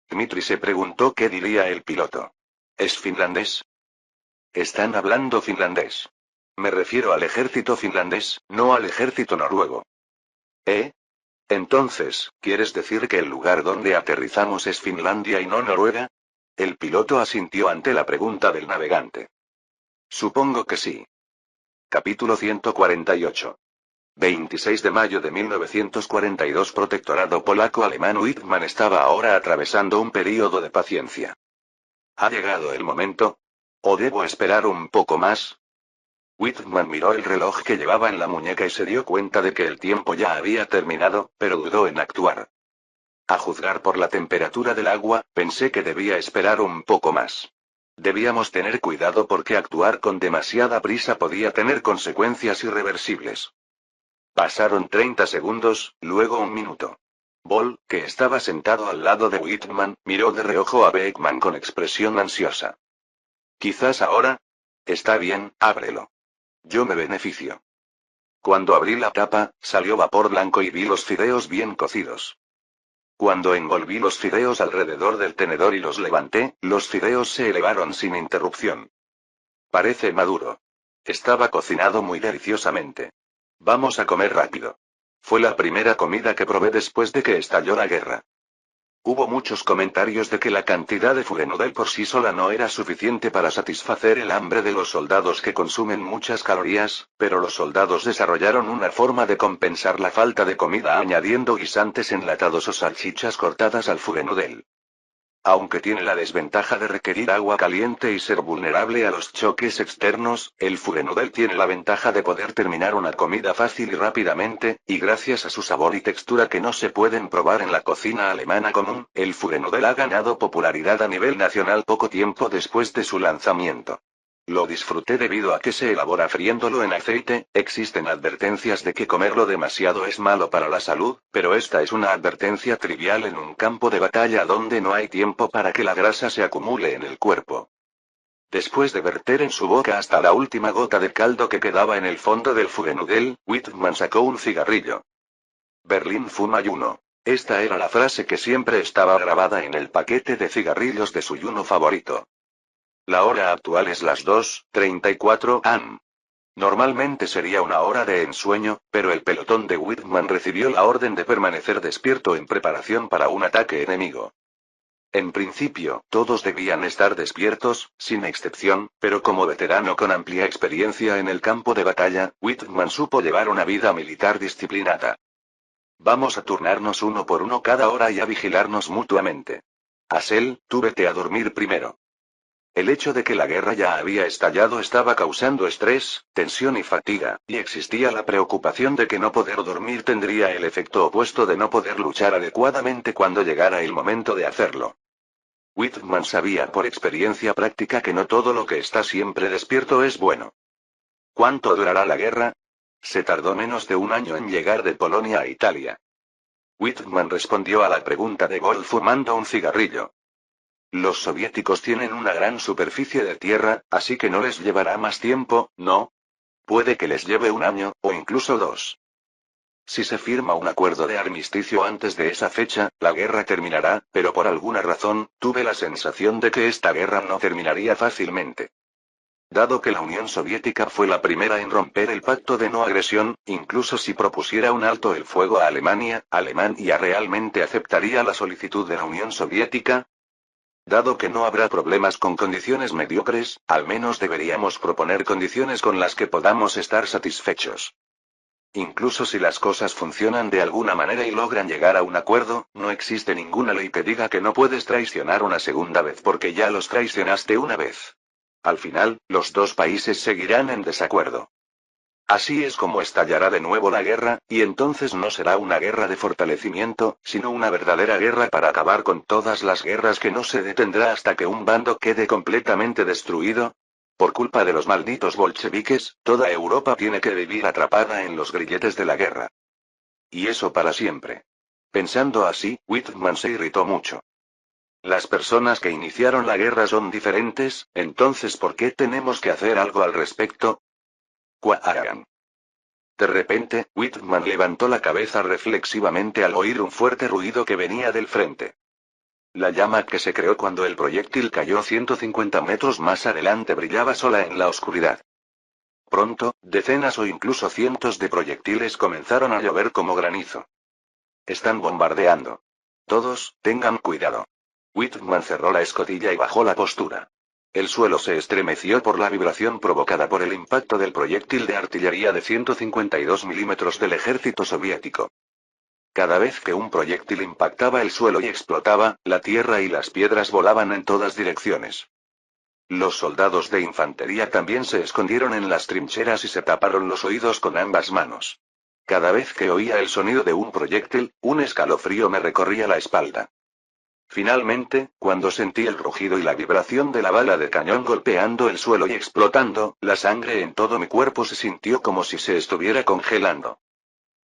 Dmitri se preguntó qué diría el piloto. ¿Es finlandés? Están hablando finlandés. Me refiero al ejército finlandés, no al ejército noruego. ¿Eh? Entonces, ¿quieres decir que el lugar donde aterrizamos es Finlandia y no Noruega? El piloto asintió ante la pregunta del navegante. Supongo que sí. Capítulo 148. 26 de mayo de 1942. Protectorado polaco-alemán. Whitman estaba ahora atravesando un período de paciencia. ¿Ha llegado el momento? ¿O debo esperar un poco más? Whitman miró el reloj que llevaba en la muñeca y se dio cuenta de que el tiempo ya había terminado, pero dudó en actuar. A juzgar por la temperatura del agua, pensé que debía esperar un poco más. Debíamos tener cuidado porque actuar con demasiada prisa podía tener consecuencias irreversibles. Pasaron 30 segundos, luego un minuto. Ball, que estaba sentado al lado de Whitman, miró de reojo a Beckman con expresión ansiosa. Quizás ahora. Está bien, ábrelo. Yo me beneficio. Cuando abrí la tapa, salió vapor blanco y vi los fideos bien cocidos. Cuando envolví los fideos alrededor del tenedor y los levanté, los fideos se elevaron sin interrupción. Parece maduro. Estaba cocinado muy deliciosamente. Vamos a comer rápido. Fue la primera comida que probé después de que estalló la guerra. Hubo muchos comentarios de que la cantidad de furenudel por sí sola no era suficiente para satisfacer el hambre de los soldados que consumen muchas calorías, pero los soldados desarrollaron una forma de compensar la falta de comida añadiendo guisantes enlatados o salchichas cortadas al furenudel. Aunque tiene la desventaja de requerir agua caliente y ser vulnerable a los choques externos, el furenudel tiene la ventaja de poder terminar una comida fácil y rápidamente, y gracias a su sabor y textura que no se pueden probar en la cocina alemana común, el furenudel ha ganado popularidad a nivel nacional poco tiempo después de su lanzamiento. Lo disfruté debido a que se elabora friéndolo en aceite. Existen advertencias de que comerlo demasiado es malo para la salud, pero esta es una advertencia trivial en un campo de batalla donde no hay tiempo para que la grasa se acumule en el cuerpo. Después de verter en su boca hasta la última gota de caldo que quedaba en el fondo del furenudel, Whitman sacó un cigarrillo. Berlín fuma Juno. Esta era la frase que siempre estaba grabada en el paquete de cigarrillos de su Juno favorito. La hora actual es las 2:34 am. Normalmente sería una hora de ensueño, pero el pelotón de Whitman recibió la orden de permanecer despierto en preparación para un ataque enemigo. En principio, todos debían estar despiertos, sin excepción, pero como veterano con amplia experiencia en el campo de batalla, Whitman supo llevar una vida militar disciplinada. Vamos a turnarnos uno por uno cada hora y a vigilarnos mutuamente. Asel, tú vete a dormir primero. El hecho de que la guerra ya había estallado estaba causando estrés, tensión y fatiga, y existía la preocupación de que no poder dormir tendría el efecto opuesto de no poder luchar adecuadamente cuando llegara el momento de hacerlo. Whitman sabía por experiencia práctica que no todo lo que está siempre despierto es bueno. ¿Cuánto durará la guerra? Se tardó menos de un año en llegar de Polonia a Italia. Whitman respondió a la pregunta de Gold fumando un cigarrillo. Los soviéticos tienen una gran superficie de tierra, así que no les llevará más tiempo, ¿no? Puede que les lleve un año, o incluso 2. Si se firma un acuerdo de armisticio antes de esa fecha, la guerra terminará, pero por alguna razón, tuve la sensación de que esta guerra no terminaría fácilmente. Dado que la Unión Soviética fue la primera en romper el pacto de no agresión, incluso si propusiera un alto el fuego a Alemania, ¿Alemania realmente aceptaría la solicitud de la Unión Soviética? Dado que no habrá problemas con condiciones mediocres, al menos deberíamos proponer condiciones con las que podamos estar satisfechos. Incluso si las cosas funcionan de alguna manera y logran llegar a un acuerdo, no existe ninguna ley que diga que no puedes traicionar una segunda vez porque ya los traicionaste una vez. Al final, los dos países seguirán en desacuerdo. Así es como estallará de nuevo la guerra, y entonces no será una guerra de fortalecimiento, sino una verdadera guerra para acabar con todas las guerras que no se detendrá hasta que un bando quede completamente destruido. Por culpa de los malditos bolcheviques, toda Europa tiene que vivir atrapada en los grilletes de la guerra. Y eso para siempre. Pensando así, Whitman se irritó mucho. Las personas que iniciaron la guerra son diferentes, entonces ¿por qué tenemos que hacer algo al respecto? Hagan. De repente, Whitman levantó la cabeza reflexivamente al oír un fuerte ruido que venía del frente. La llama que se creó cuando el proyectil cayó 150 metros más adelante brillaba sola en la oscuridad. Pronto, decenas o incluso cientos de proyectiles comenzaron a llover como granizo. Están bombardeando. Todos, tengan cuidado. Whitman cerró la escotilla y bajó la postura. El suelo se estremeció por la vibración provocada por el impacto del proyectil de artillería de 152 milímetros del ejército soviético. Cada vez que un proyectil impactaba el suelo y explotaba, la tierra y las piedras volaban en todas direcciones. Los soldados de infantería también se escondieron en las trincheras y se taparon los oídos con ambas manos. Cada vez que oía el sonido de un proyectil, un escalofrío me recorría la espalda. Finalmente, cuando sentí el rugido y la vibración de la bala de cañón golpeando el suelo y explotando, la sangre en todo mi cuerpo se sintió como si se estuviera congelando.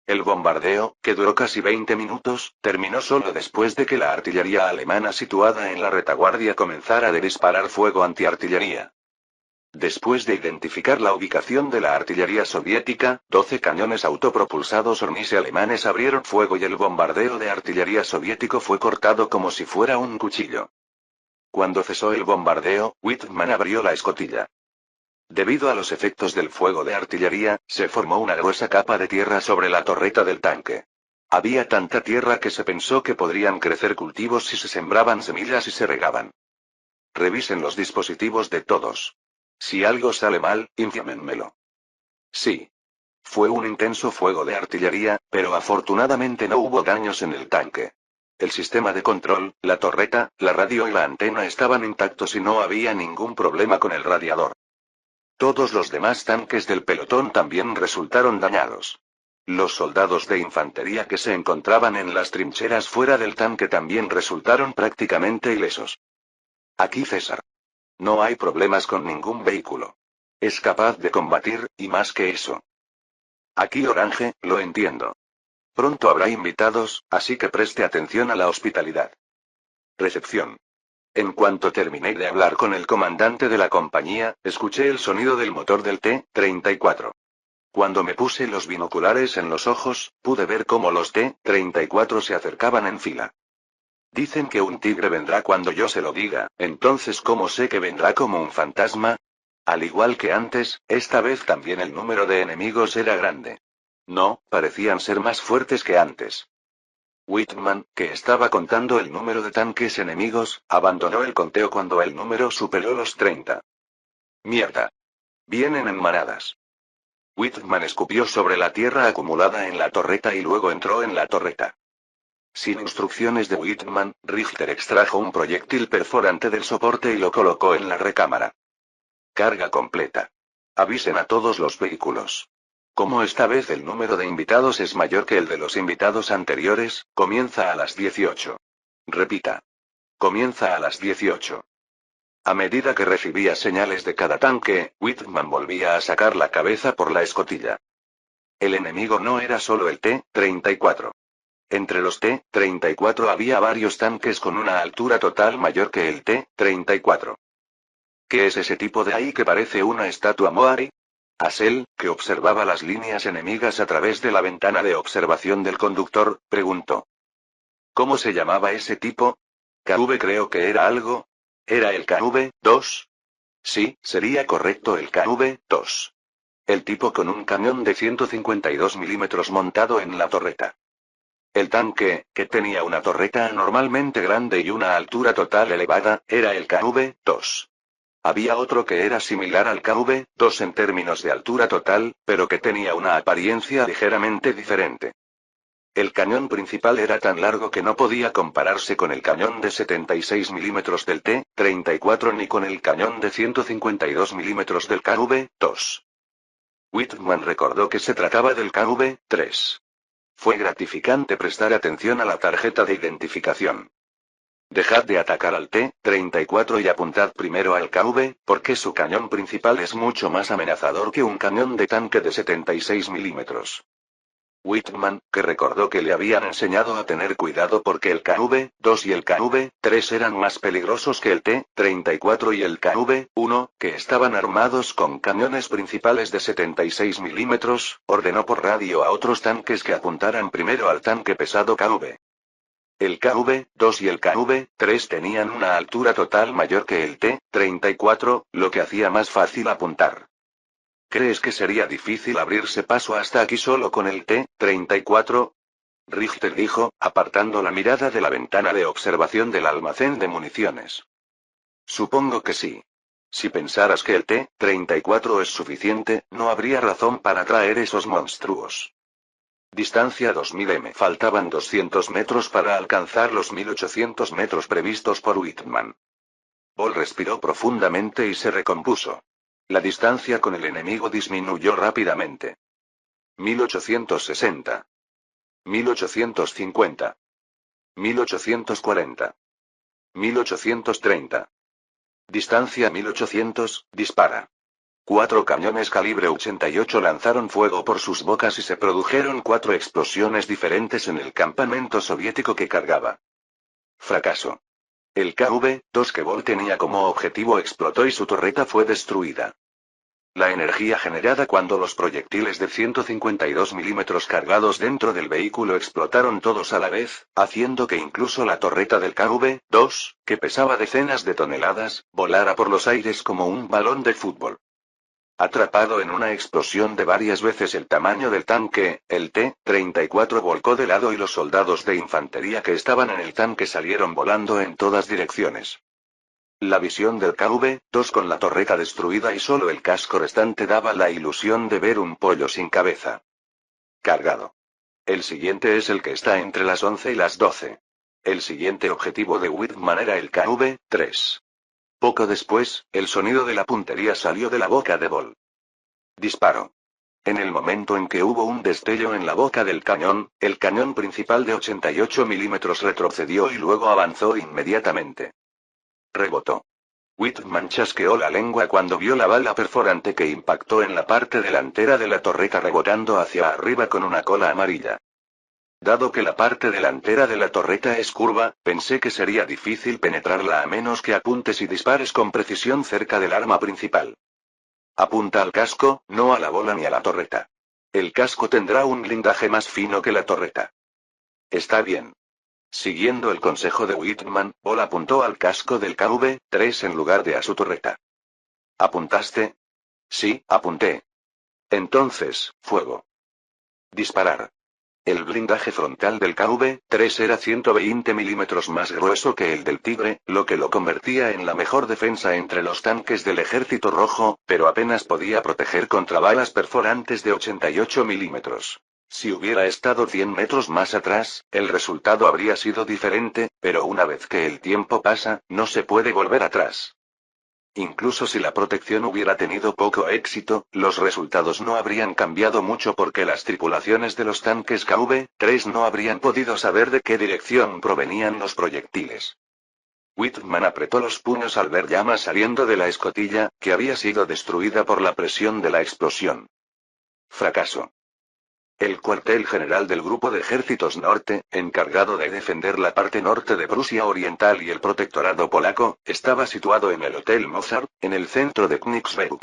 El bombardeo, que duró casi 20 minutos, terminó solo después de que la artillería alemana situada en la retaguardia comenzara a disparar fuego antiartillería. Después de identificar la ubicación de la artillería soviética, 12 cañones autopropulsados Hornisse alemanes abrieron fuego y el bombardeo de artillería soviético fue cortado como si fuera un cuchillo. Cuando cesó el bombardeo, Whitman abrió la escotilla. Debido a los efectos del fuego de artillería, se formó una gruesa capa de tierra sobre la torreta del tanque. Había tanta tierra que se pensó que podrían crecer cultivos si se sembraban semillas y se regaban. Revisen los dispositivos de todos. Si algo sale mal, infórmenmelo. Sí. Fue un intenso fuego de artillería, pero afortunadamente no hubo daños en el tanque. El sistema de control, la torreta, la radio y la antena estaban intactos y no había ningún problema con el radiador. Todos los demás tanques del pelotón también resultaron dañados. Los soldados de infantería que se encontraban en las trincheras fuera del tanque también resultaron prácticamente ilesos. Aquí César. No hay problemas con ningún vehículo. Es capaz de combatir, y más que eso. Aquí Orange, lo entiendo. Pronto habrá invitados, así que preste atención a la hospitalidad. Recepción. En cuanto terminé de hablar con el comandante de la compañía, escuché el sonido del motor del T-34. Cuando me puse los binoculares en los ojos, pude ver cómo los T-34 se acercaban en fila. Dicen que un tigre vendrá cuando yo se lo diga, entonces ¿cómo sé que vendrá como un fantasma? Al igual que antes, esta vez también el número de enemigos era grande. No, parecían ser más fuertes que antes. Whitman, que estaba contando el número de tanques enemigos, abandonó el conteo cuando el número superó los 30. Mierda. Vienen en manadas. Whitman escupió sobre la tierra acumulada en la torreta y luego entró en la torreta. Sin instrucciones de Whitman, Richter extrajo un proyectil perforante del soporte y lo colocó en la recámara. Carga completa. Avisen a todos los vehículos. Como esta vez el número de invitados es mayor que el de los invitados anteriores, comienza a las 18. Repita. Comienza a las 18. A medida que recibía señales de cada tanque, Whitman volvía a sacar la cabeza por la escotilla. El enemigo no era solo el T-34. Entre los T-34 había varios tanques con una altura total mayor que el T-34. ¿Qué es ese tipo de ahí que parece una estatua Moari? Asel, que observaba las líneas enemigas a través de la ventana de observación del conductor, preguntó. ¿Cómo se llamaba ese tipo? KV creo que era algo. ¿Era el KV-2? Sí, sería correcto el KV-2. El tipo con un cañón de 152 milímetros montado en la torreta. El tanque, que tenía una torreta anormalmente grande y una altura total elevada, era el KV-2. Había otro que era similar al KV-2 en términos de altura total, pero que tenía una apariencia ligeramente diferente. El cañón principal era tan largo que no podía compararse con el cañón de 76 milímetros del T-34 ni con el cañón de 152 milímetros del KV-2. Whitman recordó que se trataba del KV-3. Fue gratificante prestar atención a la tarjeta de identificación. Dejad de atacar al T-34 y apuntad primero al KV, porque su cañón principal es mucho más amenazador que un cañón de tanque de 76 milímetros. Whitman, que recordó que le habían enseñado a tener cuidado porque el KV-2 y el KV-3 eran más peligrosos que el T-34 y el KV-1, que estaban armados con cañones principales de 76 milímetros, ordenó por radio a otros tanques que apuntaran primero al tanque pesado KV. El KV-2 y el KV-3 tenían una altura total mayor que el T-34, lo que hacía más fácil apuntar. ¿Crees que sería difícil abrirse paso hasta aquí solo con el T-34? Richter dijo, apartando la mirada de la ventana de observación del almacén de municiones. Supongo que sí. Si pensaras que el T-34 es suficiente, no habría razón para traer esos monstruos. Distancia 2000 m. Faltaban 200 metros para alcanzar los 1800 metros previstos por Whitman. Ball respiró profundamente y se recompuso. La distancia con el enemigo disminuyó rápidamente. 1860. 1850. 1840. 1830. Distancia 1800, dispara. 4 cañones calibre 88 lanzaron fuego por sus bocas y se produjeron 4 explosiones diferentes en el campamento soviético que cargaba. Fracaso. El KV-2 que Vol tenía como objetivo explotó y su torreta fue destruida. La energía generada cuando los proyectiles de 152 milímetros cargados dentro del vehículo explotaron todos a la vez, haciendo que incluso la torreta del KV-2, que pesaba decenas de toneladas, volara por los aires como un balón de fútbol. Atrapado en una explosión de varias veces el tamaño del tanque, el T-34 volcó de lado y los soldados de infantería que estaban en el tanque salieron volando en todas direcciones. La visión del KV-2 con la torreta destruida y solo el casco restante daba la ilusión de ver un pollo sin cabeza. Cargado. El siguiente es el que está entre las 11 y las 12. El siguiente objetivo de Whitman era el KV-3. Poco después, el sonido de la puntería salió de la boca de Vol. Disparo. En el momento en que hubo un destello en la boca del cañón, el cañón principal de 88 milímetros retrocedió y luego avanzó inmediatamente. Rebotó. Whitman chasqueó la lengua cuando vio la bala perforante que impactó en la parte delantera de la torreta rebotando hacia arriba con una cola amarilla. Dado que la parte delantera de la torreta es curva, pensé que sería difícil penetrarla a menos que apuntes y dispares con precisión cerca del arma principal. Apunta al casco, no a la bola ni a la torreta. El casco tendrá un blindaje más fino que la torreta. Está bien. Siguiendo el consejo de Whitman, Vol apuntó al casco del KV-3 en lugar de a su torreta. ¿Apuntaste? Sí, apunté. Entonces, fuego. Disparar. El blindaje frontal del KV-3 era 120 milímetros más grueso que el del Tigre, lo que lo convertía en la mejor defensa entre los tanques del Ejército Rojo, pero apenas podía proteger contra balas perforantes de 88 milímetros. Si hubiera estado 100 metros más atrás, el resultado habría sido diferente, pero una vez que el tiempo pasa, no se puede volver atrás. Incluso si la protección hubiera tenido poco éxito, los resultados no habrían cambiado mucho porque las tripulaciones de los tanques KV-3 no habrían podido saber de qué dirección provenían los proyectiles. Whitman apretó los puños al ver llamas saliendo de la escotilla, que había sido destruida por la presión de la explosión. Fracaso. El cuartel general del Grupo de Ejércitos Norte, encargado de defender la parte norte de Prusia Oriental y el protectorado polaco, estaba situado en el Hotel Mozart, en el centro de Königsberg.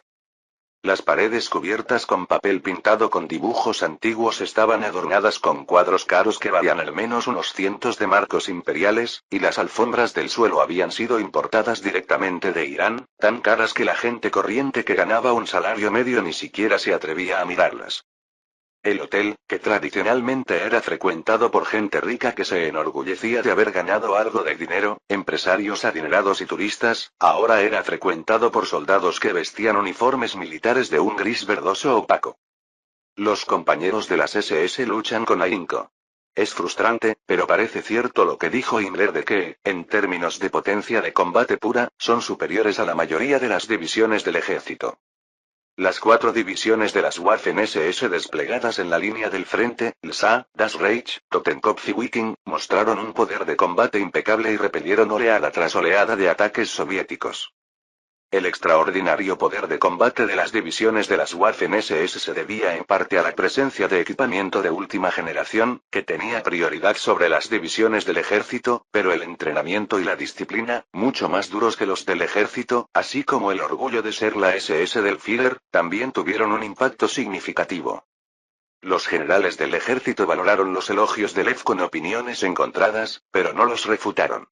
Las paredes cubiertas con papel pintado con dibujos antiguos estaban adornadas con cuadros caros que valían al menos unos cientos de marcos imperiales, y las alfombras del suelo habían sido importadas directamente de Irán, tan caras que la gente corriente que ganaba un salario medio ni siquiera se atrevía a mirarlas. El hotel, que tradicionalmente era frecuentado por gente rica que se enorgullecía de haber ganado algo de dinero, empresarios adinerados y turistas, ahora era frecuentado por soldados que vestían uniformes militares de un gris verdoso opaco. Los compañeros de las SS luchan con ahínco. Es frustrante, pero parece cierto lo que dijo Himmler de que, en términos de potencia de combate pura, son superiores a la mayoría de las divisiones del ejército. Las 4 divisiones de las Waffen-SS desplegadas en la línea del frente, LSA, Das Reich, Totenkopf y Wiking, mostraron un poder de combate impecable y repelieron oleada tras oleada de ataques soviéticos. El extraordinario poder de combate de las divisiones de las Waffen-SS se debía en parte a la presencia de equipamiento de última generación, que tenía prioridad sobre las divisiones del ejército, pero el entrenamiento y la disciplina, mucho más duros que los del ejército, así como el orgullo de ser la SS del Führer, también tuvieron un impacto significativo. Los generales del ejército valoraron los elogios de Lev con opiniones encontradas, pero no los refutaron.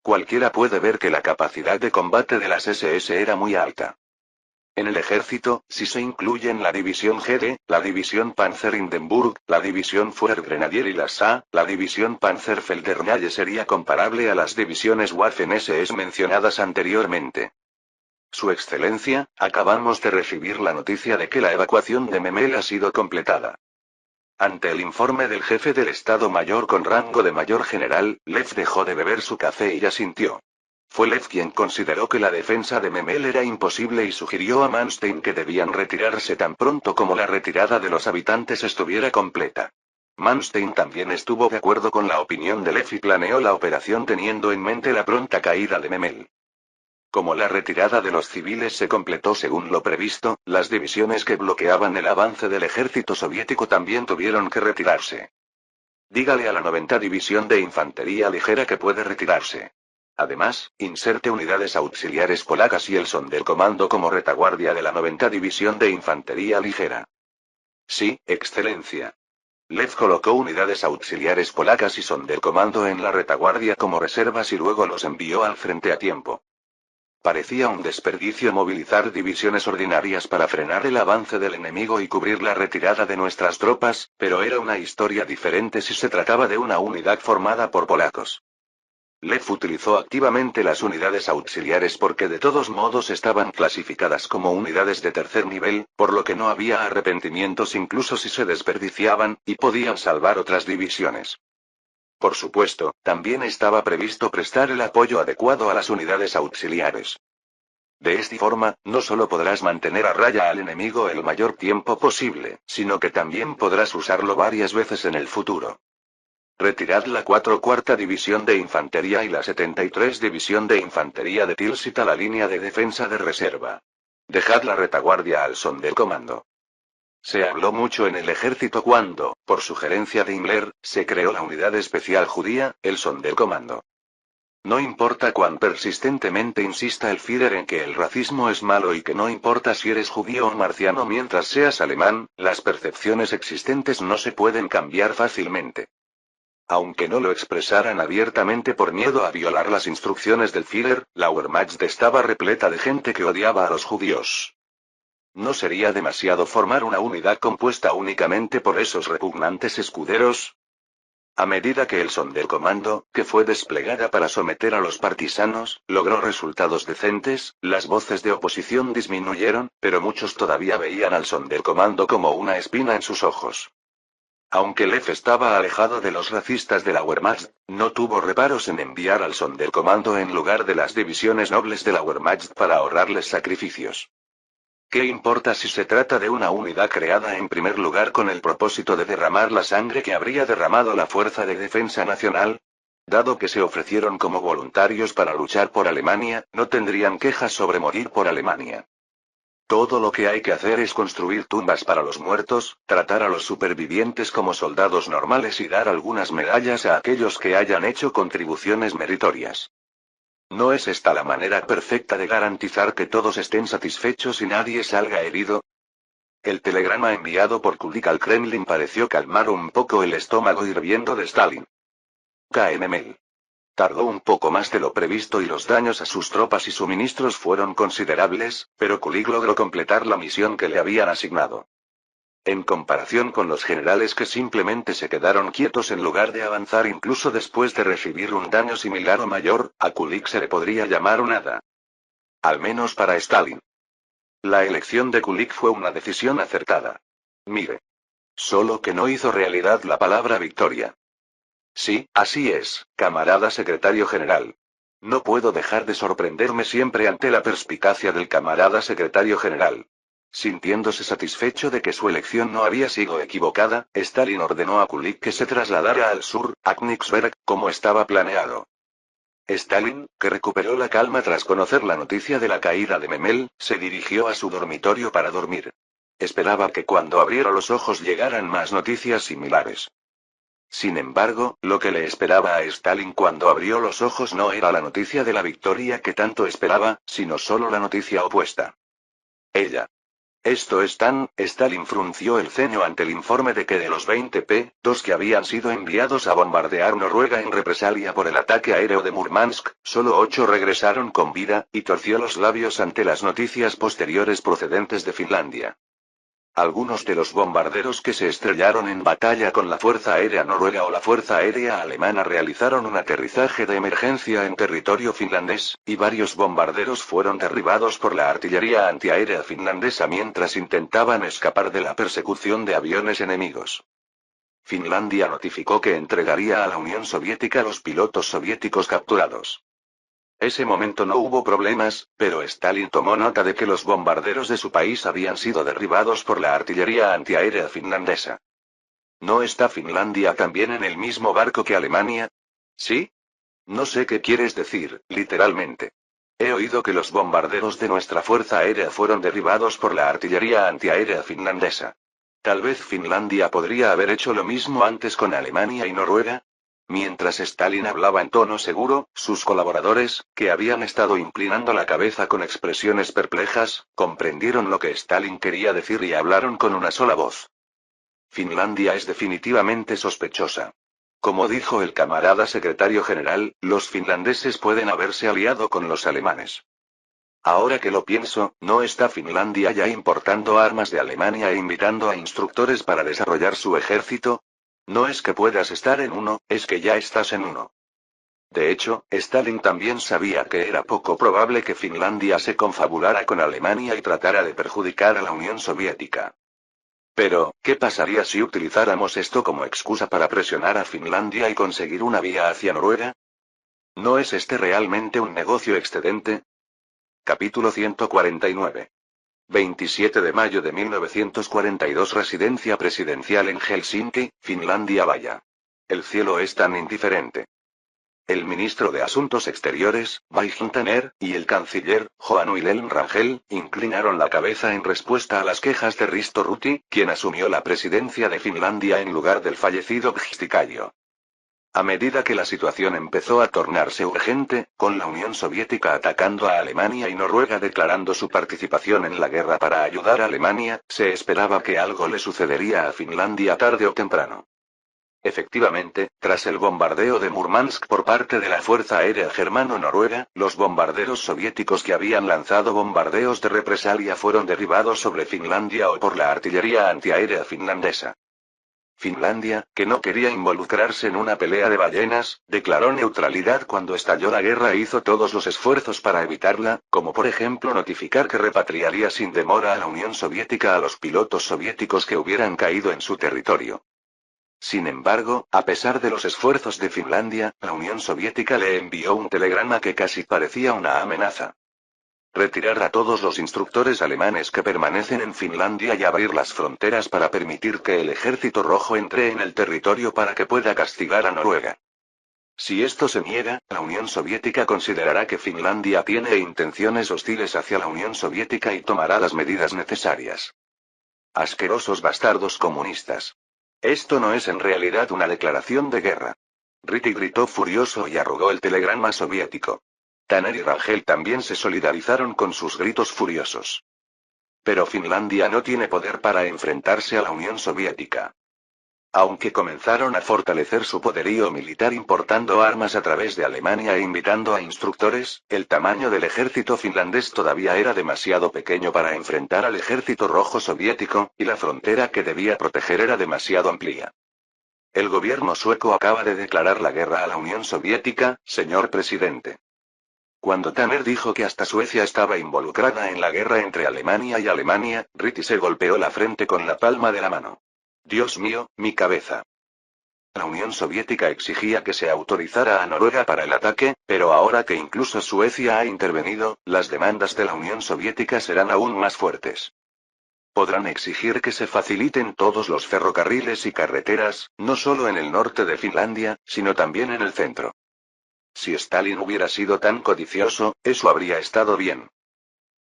Cualquiera puede ver que la capacidad de combate de las SS era muy alta. En el ejército, si se incluyen la división GD, la división Panzer Hindenburg, la división Fuhrergrenadier y la SA, la división Panzerfeldherrnadje sería comparable a las divisiones Waffen-SS mencionadas anteriormente. Su Excelencia, acabamos de recibir la noticia de que la evacuación de Memel ha sido completada. Ante el informe del jefe del Estado Mayor con rango de mayor general, Lev dejó de beber su café y asintió. Fue Lev quien consideró que la defensa de Memel era imposible y sugirió a Manstein que debían retirarse tan pronto como la retirada de los habitantes estuviera completa. Manstein también estuvo de acuerdo con la opinión de Lev y planeó la operación teniendo en mente la pronta caída de Memel. Como la retirada de los civiles se completó según lo previsto, las divisiones que bloqueaban el avance del ejército soviético también tuvieron que retirarse. Dígale a la 90 División de Infantería Ligera que puede retirarse. Además, inserte unidades auxiliares polacas y el Sonderkommando como retaguardia de la 90 División de Infantería Ligera. Sí, Excelencia. Lev colocó unidades auxiliares polacas y Sonderkommando en la retaguardia como reservas y luego los envió al frente a tiempo. Parecía un desperdicio movilizar divisiones ordinarias para frenar el avance del enemigo y cubrir la retirada de nuestras tropas, pero era una historia diferente si se trataba de una unidad formada por polacos. Lev utilizó activamente las unidades auxiliares porque de todos modos estaban clasificadas como unidades de tercer nivel, por lo que no había arrepentimientos incluso si se desperdiciaban, y podían salvar otras divisiones. Por supuesto, también estaba previsto prestar el apoyo adecuado a las unidades auxiliares. De esta forma, no solo podrás mantener a raya al enemigo el mayor tiempo posible, sino que también podrás usarlo varias veces en el futuro. Retirad la 4ª División de Infantería y la 73 División de Infantería de Tilsit a la línea de defensa de reserva. Dejad la retaguardia al Sonderkommando. Se habló mucho en el ejército cuando, por sugerencia de Himmler, se creó la unidad especial judía, el Sonderkommando. No importa cuán persistentemente insista el Führer en que el racismo es malo y que no importa si eres judío o marciano mientras seas alemán, las percepciones existentes no se pueden cambiar fácilmente. Aunque no lo expresaran abiertamente por miedo a violar las instrucciones del Führer, la Wehrmacht estaba repleta de gente que odiaba a los judíos. ¿No sería demasiado formar una unidad compuesta únicamente por esos repugnantes escuderos? A medida que el Sonderkommando, que fue desplegada para someter a los partisanos, logró resultados decentes, las voces de oposición disminuyeron, pero muchos todavía veían al Sonderkommando como una espina en sus ojos. Aunque Lev estaba alejado de los racistas de la Wehrmacht, no tuvo reparos en enviar al Sonderkommando en lugar de las divisiones nobles de la Wehrmacht para ahorrarles sacrificios. ¿Qué importa si se trata de una unidad creada en primer lugar con el propósito de derramar la sangre que habría derramado la Fuerza de Defensa Nacional? Dado que se ofrecieron como voluntarios para luchar por Alemania, no tendrían quejas sobre morir por Alemania. Todo lo que hay que hacer es construir tumbas para los muertos, tratar a los supervivientes como soldados normales y dar algunas medallas a aquellos que hayan hecho contribuciones meritorias. ¿No es esta la manera perfecta de garantizar que todos estén satisfechos y nadie salga herido? El telegrama enviado por Kulik al Kremlin pareció calmar un poco el estómago hirviendo de Stalin. KNML. Tardó un poco más de lo previsto y los daños a sus tropas y suministros fueron considerables, pero Kulik logró completar la misión que le habían asignado. En comparación con los generales que simplemente se quedaron quietos en lugar de avanzar incluso después de recibir un daño similar o mayor, a Kulik se le podría llamar un hada. Al menos para Stalin. La elección de Kulik fue una decisión acertada. Mire. Solo que no hizo realidad la palabra victoria. Sí, así es, camarada secretario general. No puedo dejar de sorprenderme siempre ante la perspicacia del camarada secretario general. Sintiéndose satisfecho de que su elección no había sido equivocada, Stalin ordenó a Kulik que se trasladara al sur, a Königsberg, como estaba planeado. Stalin, que recuperó la calma tras conocer la noticia de la caída de Memel, se dirigió a su dormitorio para dormir. Esperaba que cuando abriera los ojos llegaran más noticias similares. Sin embargo, lo que le esperaba a Stalin cuando abrió los ojos no era la noticia de la victoria que tanto esperaba, sino solo la noticia opuesta. Ella. Esto es tan, Stalin frunció el ceño ante el informe de que de los 20 P-2 que habían sido enviados a bombardear Noruega en represalia por el ataque aéreo de Murmansk, solo 8 regresaron con vida, y torció los labios ante las noticias posteriores procedentes de Finlandia. Algunos de los bombarderos que se estrellaron en batalla con la Fuerza Aérea Noruega o la Fuerza Aérea Alemana realizaron un aterrizaje de emergencia en territorio finlandés, y varios bombarderos fueron derribados por la artillería antiaérea finlandesa mientras intentaban escapar de la persecución de aviones enemigos. Finlandia notificó que entregaría a la Unión Soviética los pilotos soviéticos capturados. Ese momento no hubo problemas, pero Stalin tomó nota de que los bombarderos de su país habían sido derribados por la artillería antiaérea finlandesa. ¿No está Finlandia también en el mismo barco que Alemania? ¿Sí? No sé qué quieres decir, literalmente. He oído que los bombarderos de nuestra fuerza aérea fueron derribados por la artillería antiaérea finlandesa. ¿Tal vez Finlandia podría haber hecho lo mismo antes con Alemania y Noruega? Mientras Stalin hablaba en tono seguro, sus colaboradores, que habían estado inclinando la cabeza con expresiones perplejas, comprendieron lo que Stalin quería decir y hablaron con una sola voz. Finlandia es definitivamente sospechosa. Como dijo el camarada secretario general, los finlandeses pueden haberse aliado con los alemanes. Ahora que lo pienso, ¿no está Finlandia ya importando armas de Alemania e invitando a instructores para desarrollar su ejército? No es que puedas estar en uno, es que ya estás en uno. De hecho, Stalin también sabía que era poco probable que Finlandia se confabulara con Alemania y tratara de perjudicar a la Unión Soviética. Pero, ¿qué pasaría si utilizáramos esto como excusa para presionar a Finlandia y conseguir una vía hacia Noruega? ¿No es este realmente un negocio excedente? Capítulo 149. 27 de mayo de 1942. Residencia presidencial en Helsinki, Finlandia. Vaya. El cielo es tan indiferente. El ministro de Asuntos Exteriores, Vaighan Tanner, y el canciller, Johan Wilhelm Rangel, inclinaron la cabeza en respuesta a las quejas de Risto Ryti, quien asumió la presidencia de Finlandia en lugar del fallecido Pjistikayo. A medida que la situación empezó a tornarse urgente, con la Unión Soviética atacando a Alemania y Noruega declarando su participación en la guerra para ayudar a Alemania, se esperaba que algo le sucedería a Finlandia tarde o temprano. Efectivamente, tras el bombardeo de Murmansk por parte de la Fuerza Aérea Germano-Noruega, los bombarderos soviéticos que habían lanzado bombardeos de represalia fueron derribados sobre Finlandia o por la artillería antiaérea finlandesa. Finlandia, que no quería involucrarse en una pelea de ballenas, declaró neutralidad cuando estalló la guerra e hizo todos los esfuerzos para evitarla, como por ejemplo notificar que repatriaría sin demora a la Unión Soviética a los pilotos soviéticos que hubieran caído en su territorio. Sin embargo, a pesar de los esfuerzos de Finlandia, la Unión Soviética le envió un telegrama que casi parecía una amenaza. Retirar a todos los instructores alemanes que permanecen en Finlandia y abrir las fronteras para permitir que el Ejército Rojo entre en el territorio para que pueda castigar a Noruega. Si esto se niega, la Unión Soviética considerará que Finlandia tiene intenciones hostiles hacia la Unión Soviética y tomará las medidas necesarias. Asquerosos bastardos comunistas. Esto no es en realidad una declaración de guerra. Ryti gritó furioso y arrugó el telegrama soviético. Tanner y Rangel también se solidarizaron con sus gritos furiosos. Pero Finlandia no tiene poder para enfrentarse a la Unión Soviética. Aunque comenzaron a fortalecer su poderío militar importando armas a través de Alemania e invitando a instructores, el tamaño del ejército finlandés todavía era demasiado pequeño para enfrentar al ejército rojo soviético, y la frontera que debía proteger era demasiado amplia. El gobierno sueco acaba de declarar la guerra a la Unión Soviética, señor presidente. Cuando Tanner dijo que hasta Suecia estaba involucrada en la guerra entre Alemania y Alemania, Ryti se golpeó la frente con la palma de la mano. Dios mío, mi cabeza. La Unión Soviética exigía que se autorizara a Noruega para el ataque, pero ahora que incluso Suecia ha intervenido, las demandas de la Unión Soviética serán aún más fuertes. Podrán exigir que se faciliten todos los ferrocarriles y carreteras, no solo en el norte de Finlandia, sino también en el centro. Si Stalin hubiera sido tan codicioso, eso habría estado bien.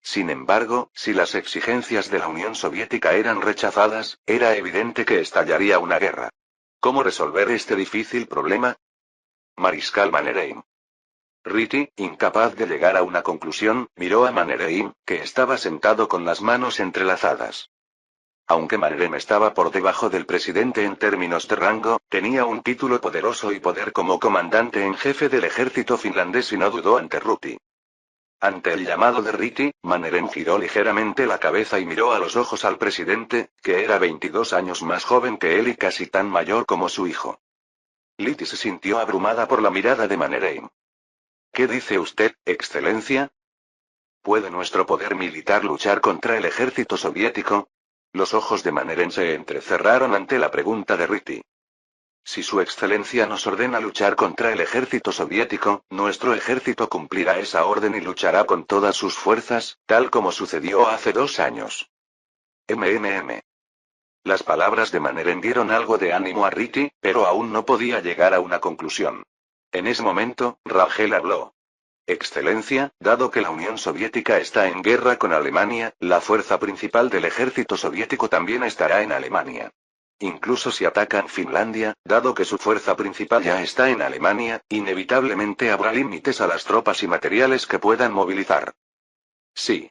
Sin embargo, si las exigencias de la Unión Soviética eran rechazadas, era evidente que estallaría una guerra. ¿Cómo resolver este difícil problema? Mariscal Mannerheim. Ryti, incapaz de llegar a una conclusión, miró a Mannerheim, que estaba sentado con las manos entrelazadas. Aunque Mannerheim estaba por debajo del presidente en términos de rango, tenía un título poderoso y poder como comandante en jefe del ejército finlandés y no dudó ante Ryti. Ante el llamado de Ryti, Mannerheim giró ligeramente la cabeza y miró a los ojos al presidente, que era 22 años más joven que él y casi tan mayor como su hijo. Ryti se sintió abrumada por la mirada de Mannerheim. ¿Qué dice usted, excelencia? ¿Puede nuestro poder militar luchar contra el ejército soviético? Los ojos de Mannerheim se entrecerraron ante la pregunta de Ryti. Si su excelencia nos ordena luchar contra el ejército soviético, nuestro ejército cumplirá esa orden y luchará con todas sus fuerzas, tal como sucedió hace 2 años. Las palabras de Mannerheim dieron algo de ánimo a Ryti, pero aún no podía llegar a una conclusión. En ese momento, Rangel habló. Excelencia, dado que la Unión Soviética está en guerra con Alemania, la fuerza principal del ejército soviético también estará en Alemania. Incluso si atacan Finlandia, dado que su fuerza principal ya está en Alemania, inevitablemente habrá límites a las tropas y materiales que puedan movilizar. Sí.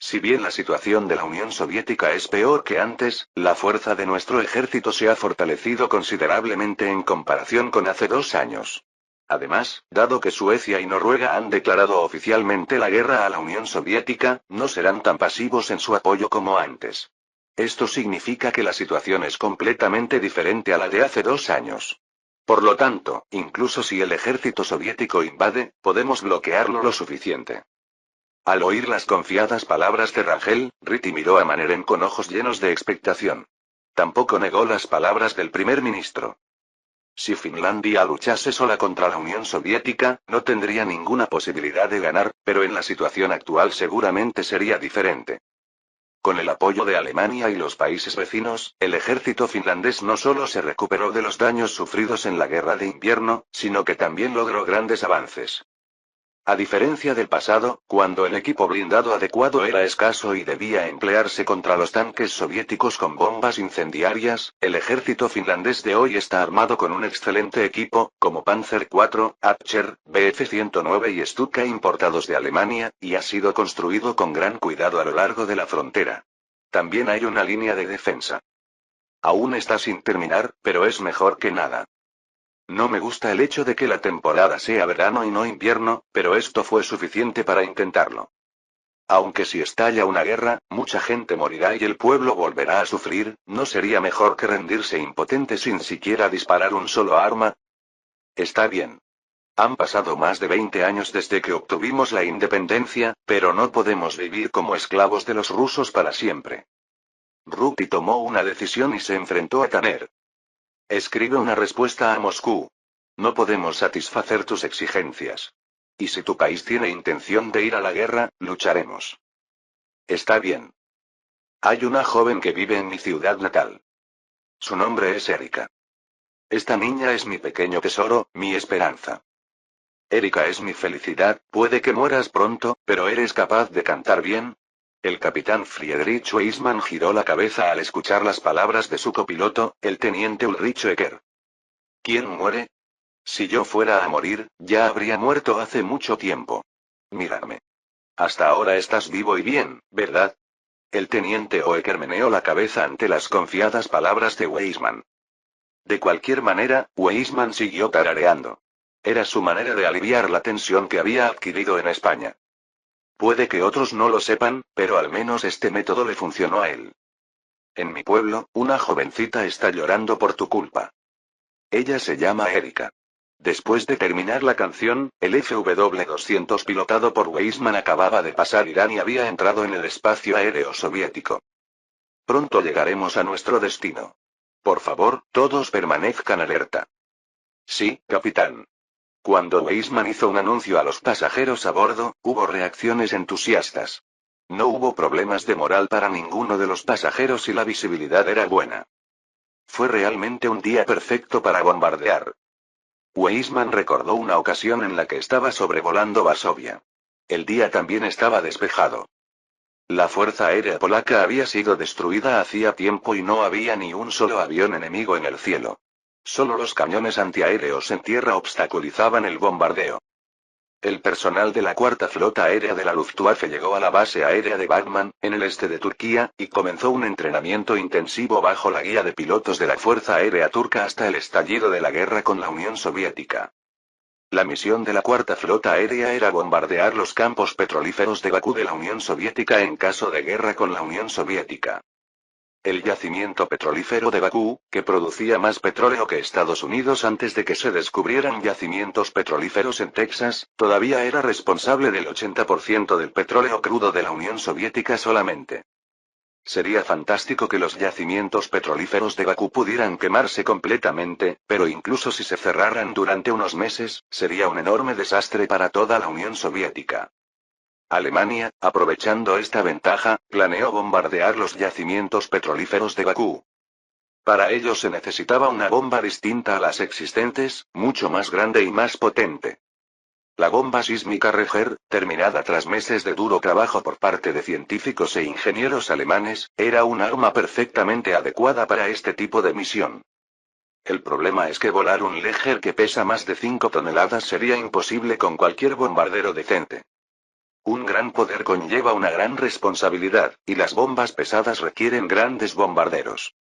Si bien la situación de la Unión Soviética es peor que antes, la fuerza de nuestro ejército se ha fortalecido considerablemente en comparación con hace 2 años. Además, dado que Suecia y Noruega han declarado oficialmente la guerra a la Unión Soviética, no serán tan pasivos en su apoyo como antes. Esto significa que la situación es completamente diferente a la de hace 2 años. Por lo tanto, incluso si el ejército soviético invade, podemos bloquearlo lo suficiente. Al oír las confiadas palabras de Rangel, Riti miró a Mannerheim con ojos llenos de expectación. Tampoco negó las palabras del primer ministro. Si Finlandia luchase sola contra la Unión Soviética, no tendría ninguna posibilidad de ganar, pero en la situación actual seguramente sería diferente. Con el apoyo de Alemania y los países vecinos, el ejército finlandés no solo se recuperó de los daños sufridos en la guerra de invierno, sino que también logró grandes avances. A diferencia del pasado, cuando el equipo blindado adecuado era escaso y debía emplearse contra los tanques soviéticos con bombas incendiarias, el ejército finlandés de hoy está armado con un excelente equipo, como Panzer IV, Archer, Bf-109 y Stuka importados de Alemania, y ha sido construido con gran cuidado a lo largo de la frontera. También hay una línea de defensa. Aún está sin terminar, pero es mejor que nada. No me gusta el hecho de que la temporada sea verano y no invierno, pero esto fue suficiente para intentarlo. Aunque si estalla una guerra, mucha gente morirá y el pueblo volverá a sufrir, ¿no sería mejor que rendirse impotente sin siquiera disparar un solo arma? Está bien. Han pasado más de 20 años desde que obtuvimos la independencia, pero no podemos vivir como esclavos de los rusos para siempre. Ruti tomó una decisión y se enfrentó a Tanner. Escribe una respuesta a Moscú. No podemos satisfacer tus exigencias. Y si tu país tiene intención de ir a la guerra, lucharemos. Está bien. Hay una joven que vive en mi ciudad natal. Su nombre es Erika. Esta niña es mi pequeño tesoro, mi esperanza. Erika es mi felicidad, puede que mueras pronto, pero ¿eres capaz de cantar bien? El capitán Friedrich Weissmann giró la cabeza al escuchar las palabras de su copiloto, el teniente Ulrich Ecker. ¿Quién muere? Si yo fuera a morir, ya habría muerto hace mucho tiempo. Mírame. Hasta ahora estás vivo y bien, ¿verdad? El teniente Oecker meneó la cabeza ante las confiadas palabras de Weissmann. De cualquier manera, Weissmann siguió tarareando. Era su manera de aliviar la tensión que había adquirido en España. Puede que otros no lo sepan, pero al menos este método le funcionó a él. En mi pueblo, una jovencita está llorando por tu culpa. Ella se llama Erika. Después de terminar la canción, el FW-200 pilotado por Weissmann acababa de pasar Irán y había entrado en el espacio aéreo soviético. Pronto llegaremos a nuestro destino. Por favor, todos permanezcan alerta. Sí, capitán. Cuando Weissmann hizo un anuncio a los pasajeros a bordo, hubo reacciones entusiastas. No hubo problemas de moral para ninguno de los pasajeros y la visibilidad era buena. Fue realmente un día perfecto para bombardear. Weissmann recordó una ocasión en la que estaba sobrevolando Varsovia. El día también estaba despejado. La fuerza aérea polaca había sido destruida hacía tiempo y no había ni un solo avión enemigo en el cielo. Solo los cañones antiaéreos en tierra obstaculizaban el bombardeo. El personal de la cuarta flota aérea de la Luftwaffe llegó a la base aérea de Batman, en el este de Turquía, y comenzó un entrenamiento intensivo bajo la guía de pilotos de la Fuerza Aérea Turca hasta el estallido de la guerra con la Unión Soviética. La misión de la cuarta flota aérea era bombardear los campos petrolíferos de Bakú de la Unión Soviética en caso de guerra con la Unión Soviética. El yacimiento petrolífero de Bakú, que producía más petróleo que Estados Unidos antes de que se descubrieran yacimientos petrolíferos en Texas, todavía era responsable del 80% del petróleo crudo de la Unión Soviética solamente. Sería fantástico que los yacimientos petrolíferos de Bakú pudieran quemarse completamente, pero incluso si se cerraran durante unos meses, sería un enorme desastre para toda la Unión Soviética. Alemania, aprovechando esta ventaja, planeó bombardear los yacimientos petrolíferos de Bakú. Para ello se necesitaba una bomba distinta a las existentes, mucho más grande y más potente. La bomba sísmica Reger, terminada tras meses de duro trabajo por parte de científicos e ingenieros alemanes, era un arma perfectamente adecuada para este tipo de misión. El problema es que volar un Leger que pesa más de 5 toneladas sería imposible con cualquier bombardero decente. Un gran poder conlleva una gran responsabilidad, y las bombas pesadas requieren grandes bombarderos.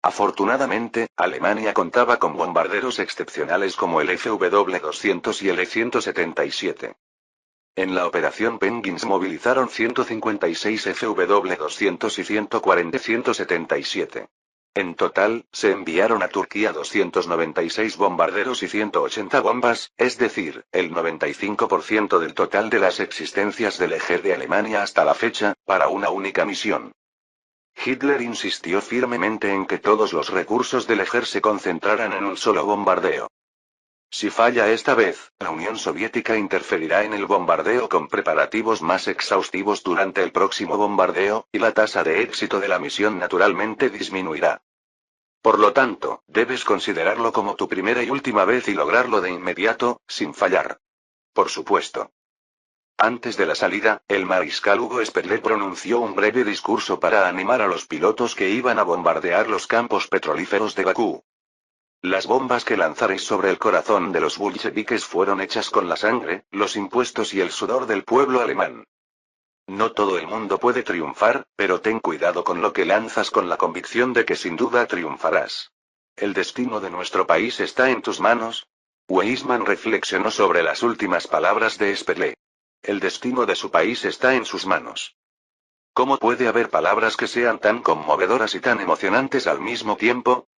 Afortunadamente, Alemania contaba con bombarderos excepcionales como el FW-200 y el E-177. En la operación Penguin se movilizaron 156 FW-200 y 140-177. En total, se enviaron a Turquía 296 bombarderos y 180 bombas, es decir, el 95% del total de las existencias del eje de Alemania hasta la fecha, para una única misión. Hitler insistió firmemente en que todos los recursos del eje se concentraran en un solo bombardeo. Si falla esta vez, la Unión Soviética interferirá en el bombardeo con preparativos más exhaustivos durante el próximo bombardeo, y la tasa de éxito de la misión naturalmente disminuirá. Por lo tanto, debes considerarlo como tu primera y última vez y lograrlo de inmediato, sin fallar. Por supuesto. Antes de la salida, el mariscal Hugo Esperle pronunció un breve discurso para animar a los pilotos que iban a bombardear los campos petrolíferos de Bakú. Las bombas que lanzaréis sobre el corazón de los bolcheviques fueron hechas con la sangre, los impuestos y el sudor del pueblo alemán. No todo el mundo puede triunfar, pero ten cuidado con lo que lanzas con la convicción de que sin duda triunfarás. ¿El destino de nuestro país está en tus manos? Weizmann reflexionó sobre las últimas palabras de Esperle. El destino de su país está en sus manos. ¿Cómo puede haber palabras que sean tan conmovedoras y tan emocionantes al mismo tiempo?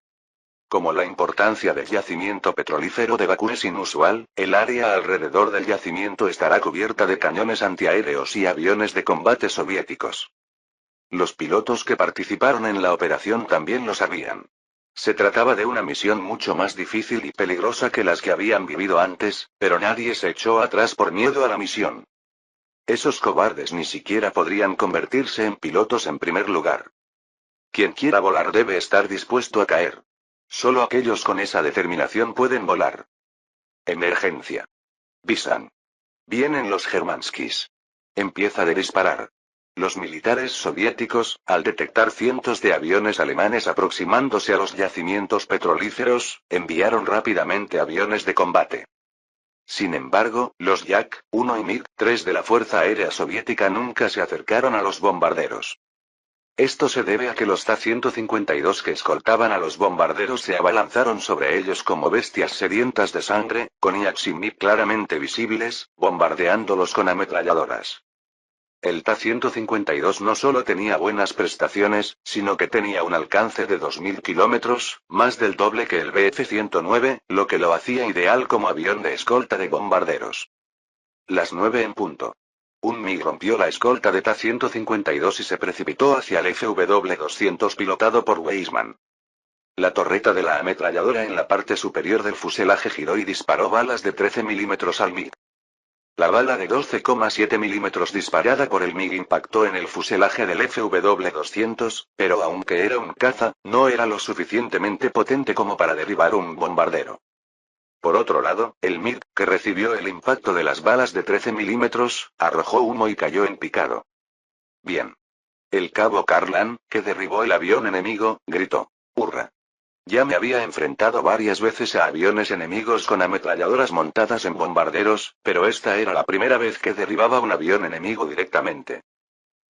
Como la importancia del yacimiento petrolífero de Bakú es inusual, el área alrededor del yacimiento estará cubierta de cañones antiaéreos y aviones de combate soviéticos. Los pilotos que participaron en la operación también lo sabían. Se trataba de una misión mucho más difícil y peligrosa que las que habían vivido antes, pero nadie se echó atrás por miedo a la misión. Esos cobardes ni siquiera podrían convertirse en pilotos en primer lugar. Quien quiera volar debe estar dispuesto a caer. Solo aquellos con esa determinación pueden volar. Emergencia. Visan. Vienen los Germanskis. Empieza a disparar. Los militares soviéticos, al detectar cientos de aviones alemanes aproximándose a los yacimientos petrolíferos, enviaron rápidamente aviones de combate. Sin embargo, los Yak-1 y MiG-3 de la Fuerza Aérea Soviética nunca se acercaron a los bombarderos. Esto se debe a que los Ta-152 que escoltaban a los bombarderos se abalanzaron sobre ellos como bestias sedientas de sangre, con Yaks y MiG claramente visibles, bombardeándolos con ametralladoras. El Ta-152 no solo tenía buenas prestaciones, sino que tenía un alcance de 2.000 kilómetros, más del doble que el Bf-109, lo que lo hacía ideal como avión de escolta de bombarderos. Las 9 en punto. Un MiG rompió la escolta de Ta-152 y se precipitó hacia el FW-200 pilotado por Weizmann. La torreta de la ametralladora en la parte superior del fuselaje giró y disparó balas de 13 milímetros al MiG. La bala de 12,7 milímetros disparada por el MiG impactó en el fuselaje del FW-200, pero aunque era un caza, no era lo suficientemente potente como para derribar un bombardero. Por otro lado, el MiG, que recibió el impacto de las balas de 13 milímetros, arrojó humo y cayó en picado. Bien. El cabo Carlan, que derribó el avión enemigo, gritó: ¡Hurra! Ya me había enfrentado varias veces a aviones enemigos con ametralladoras montadas en bombarderos, pero esta era la primera vez que derribaba un avión enemigo directamente.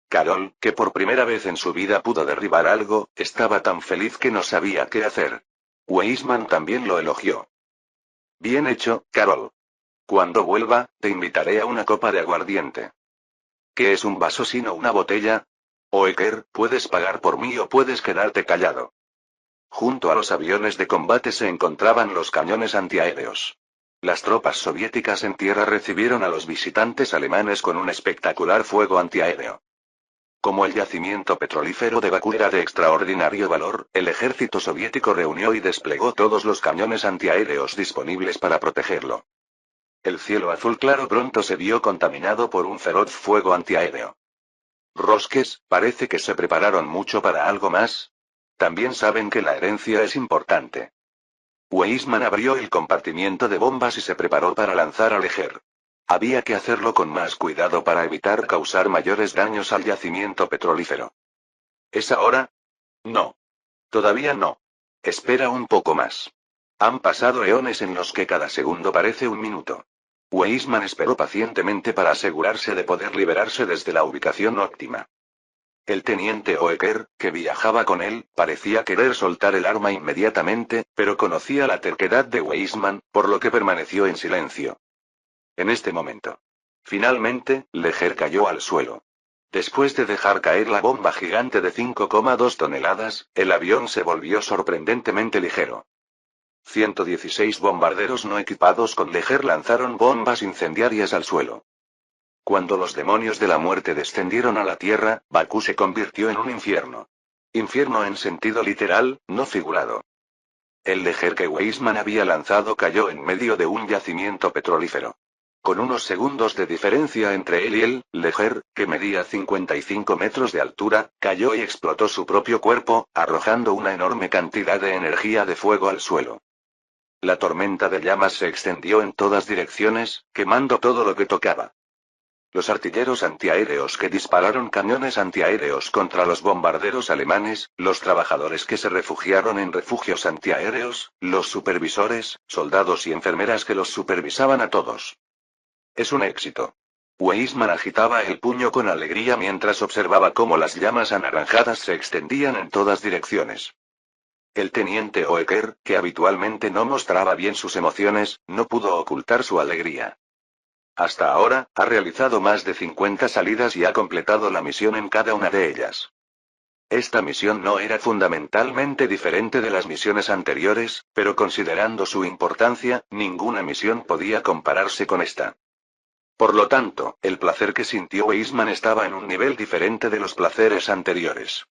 Carol, que por primera vez en su vida pudo derribar algo, estaba tan feliz que no sabía qué hacer. Weizmann también lo elogió. Bien hecho, Carol. Cuando vuelva, te invitaré a una copa de aguardiente. ¿Qué es un vaso sino una botella? Oeker, puedes pagar por mí o puedes quedarte callado. Junto a los aviones de combate se encontraban los cañones antiaéreos. Las tropas soviéticas en tierra recibieron a los visitantes alemanes con un espectacular fuego antiaéreo. Como el yacimiento petrolífero de Bakú era de extraordinario valor, el ejército soviético reunió y desplegó todos los cañones antiaéreos disponibles para protegerlo. El cielo azul claro pronto se vio contaminado por un feroz fuego antiaéreo. Rosques, parece que se prepararon mucho para algo más. También saben que la herencia es importante. Weizmann abrió el compartimiento de bombas y se preparó para lanzar al Leger. Había que hacerlo con más cuidado para evitar causar mayores daños al yacimiento petrolífero. ¿Es ahora? No. Todavía no. Espera un poco más. Han pasado eones en los que cada segundo parece un minuto. Weisman esperó pacientemente para asegurarse de poder liberarse desde la ubicación óptima. El teniente Oeker, que viajaba con él, parecía querer soltar el arma inmediatamente, pero conocía la terquedad de Weisman, por lo que permaneció en silencio. En este momento. Finalmente, Leger cayó al suelo. Después de dejar caer la bomba gigante de 5,2 toneladas, el avión se volvió sorprendentemente ligero. 116 bombarderos no equipados con Leger lanzaron bombas incendiarias al suelo. Cuando los demonios de la muerte descendieron a la tierra, Bakú se convirtió en un infierno. Infierno en sentido literal, no figurado. El Leger que Weisman había lanzado cayó en medio de un yacimiento petrolífero. Con unos segundos de diferencia entre él y el Leger, que medía 55 metros de altura, cayó y explotó su propio cuerpo, arrojando una enorme cantidad de energía de fuego al suelo. La tormenta de llamas se extendió en todas direcciones, quemando todo lo que tocaba. Los artilleros antiaéreos que dispararon cañones antiaéreos contra los bombarderos alemanes, los trabajadores que se refugiaron en refugios antiaéreos, los supervisores, soldados y enfermeras que los supervisaban a todos. Es un éxito. Weisman agitaba el puño con alegría mientras observaba cómo las llamas anaranjadas se extendían en todas direcciones. El teniente Oeker, que habitualmente no mostraba bien sus emociones, no pudo ocultar su alegría. Hasta ahora, ha realizado más de 50 salidas y ha completado la misión en cada una de ellas. Esta misión no era fundamentalmente diferente de las misiones anteriores, pero considerando su importancia, ninguna misión podía compararse con esta. Por lo tanto, el placer que sintió Weisman estaba en un nivel diferente de los placeres anteriores.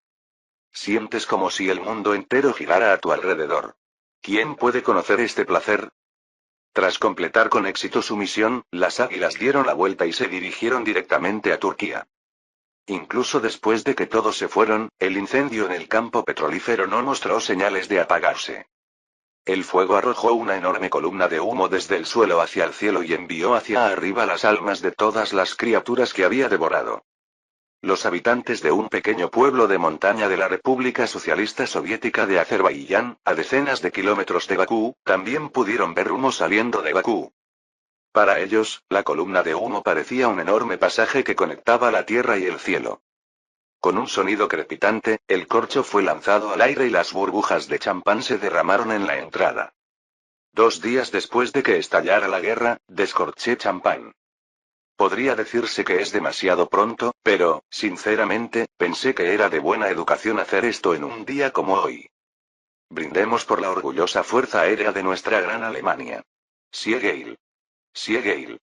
Sientes como si el mundo entero girara a tu alrededor. ¿Quién puede conocer este placer? Tras completar con éxito su misión, las águilas dieron la vuelta y se dirigieron directamente a Turquía. Incluso después de que todos se fueron, el incendio en el campo petrolífero no mostró señales de apagarse. El fuego arrojó una enorme columna de humo desde el suelo hacia el cielo y envió hacia arriba las almas de todas las criaturas que había devorado. Los habitantes de un pequeño pueblo de montaña de la República Socialista Soviética de Azerbaiyán, a decenas de kilómetros de Bakú, también pudieron ver humo saliendo de Bakú. Para ellos, la columna de humo parecía un enorme pasaje que conectaba la tierra y el cielo. Con un sonido crepitante, el corcho fue lanzado al aire y las burbujas de champán se derramaron en la entrada. 2 días después de que estallara la guerra, descorché champán. Podría decirse que es demasiado pronto, pero, sinceramente, pensé que era de buena educación hacer esto en un día como hoy. Brindemos por la orgullosa fuerza aérea de nuestra gran Alemania. Sieg Heil.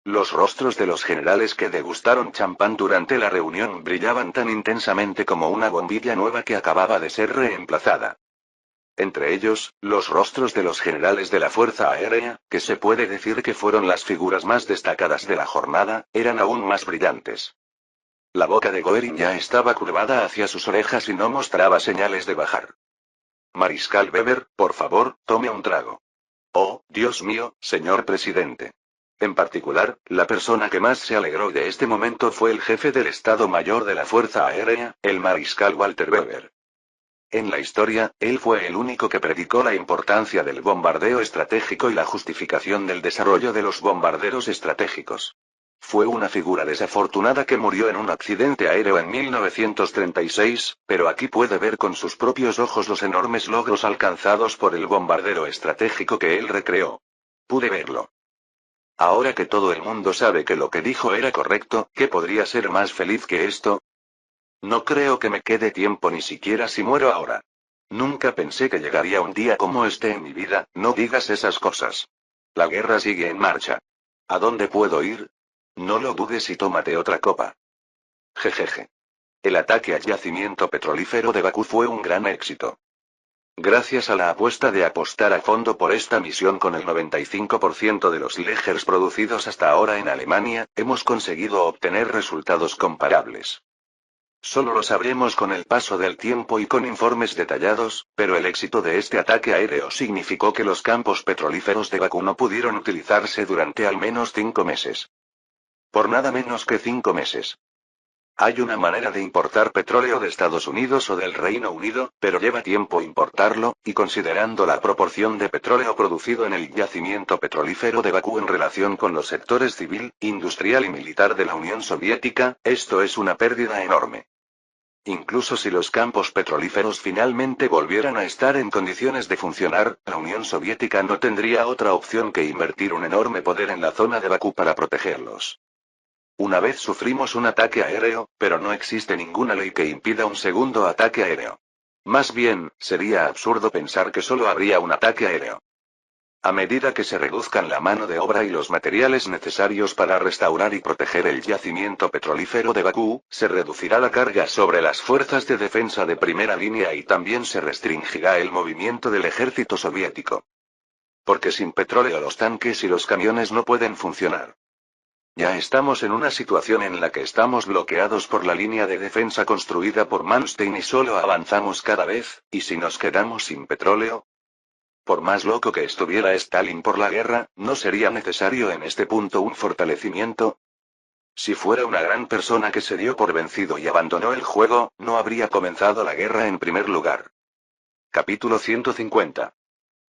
Los rostros de los generales que degustaron champán durante la reunión brillaban tan intensamente como una bombilla nueva que acababa de ser reemplazada. Entre ellos, los rostros de los generales de la Fuerza Aérea, que se puede decir que fueron las figuras más destacadas de la jornada, eran aún más brillantes. La boca de Goering ya estaba curvada hacia sus orejas y no mostraba señales de bajar. Mariscal Weber, por favor, tome un trago. Oh, Dios mío, señor presidente. En particular, la persona que más se alegró de este momento fue el jefe del Estado Mayor de la Fuerza Aérea, el mariscal Walter Weber. En la historia, él fue el único que predicó la importancia del bombardeo estratégico y la justificación del desarrollo de los bombarderos estratégicos. Fue una figura desafortunada que murió en un accidente aéreo en 1936, pero aquí puede ver con sus propios ojos los enormes logros alcanzados por el bombardero estratégico que él recreó. Pude verlo. Ahora que todo el mundo sabe que lo que dijo era correcto, ¿qué podría ser más feliz que esto? No creo que me quede tiempo ni siquiera si muero ahora. Nunca pensé que llegaría un día como este en mi vida, no digas esas cosas. La guerra sigue en marcha. ¿A dónde puedo ir? No lo dudes y tómate otra copa. Jejeje. El ataque al yacimiento petrolífero de Bakú fue un gran éxito. Gracias a la apuesta de apostar a fondo por esta misión con el 95% de los Legers producidos hasta ahora en Alemania, hemos conseguido obtener resultados comparables. Solo lo sabremos con el paso del tiempo y con informes detallados, pero el éxito de este ataque aéreo significó que los campos petrolíferos de Bakú no pudieron utilizarse durante al menos 5 meses. Por nada menos que 5 meses. Hay una manera de importar petróleo de Estados Unidos o del Reino Unido, pero lleva tiempo importarlo, y considerando la proporción de petróleo producido en el yacimiento petrolífero de Bakú en relación con los sectores civil, industrial y militar de la Unión Soviética, esto es una pérdida enorme. Incluso si los campos petrolíferos finalmente volvieran a estar en condiciones de funcionar, la Unión Soviética no tendría otra opción que invertir un enorme poder en la zona de Bakú para protegerlos. Una vez sufrimos un ataque aéreo, pero no existe ninguna ley que impida un segundo ataque aéreo. Más bien, sería absurdo pensar que solo habría un ataque aéreo. A medida que se reduzcan la mano de obra y los materiales necesarios para restaurar y proteger el yacimiento petrolífero de Bakú, se reducirá la carga sobre las fuerzas de defensa de primera línea y también se restringirá el movimiento del ejército soviético. Porque sin petróleo los tanques y los camiones no pueden funcionar. Ya estamos en una situación en la que estamos bloqueados por la línea de defensa construida por Manstein y solo avanzamos cada vez, y si nos quedamos sin petróleo. Por más loco que estuviera Stalin por la guerra, ¿no sería necesario en este punto un fortalecimiento? Si fuera una gran persona que se dio por vencido y abandonó el juego, no habría comenzado la guerra en primer lugar. Capítulo 150.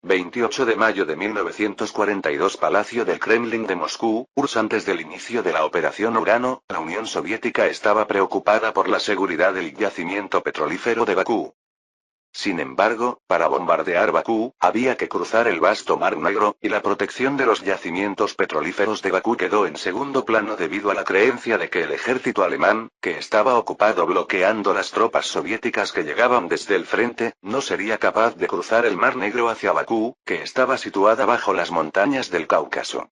28 de mayo de 1942 Palacio del Kremlin de Moscú, URSS. Antes del inicio de la Operación Urano, la Unión Soviética estaba preocupada por la seguridad del yacimiento petrolífero de Bakú. Sin embargo, para bombardear Bakú, había que cruzar el vasto Mar Negro, y la protección de los yacimientos petrolíferos de Bakú quedó en segundo plano debido a la creencia de que el ejército alemán, que estaba ocupado bloqueando las tropas soviéticas que llegaban desde el frente, no sería capaz de cruzar el Mar Negro hacia Bakú, que estaba situada bajo las montañas del Cáucaso.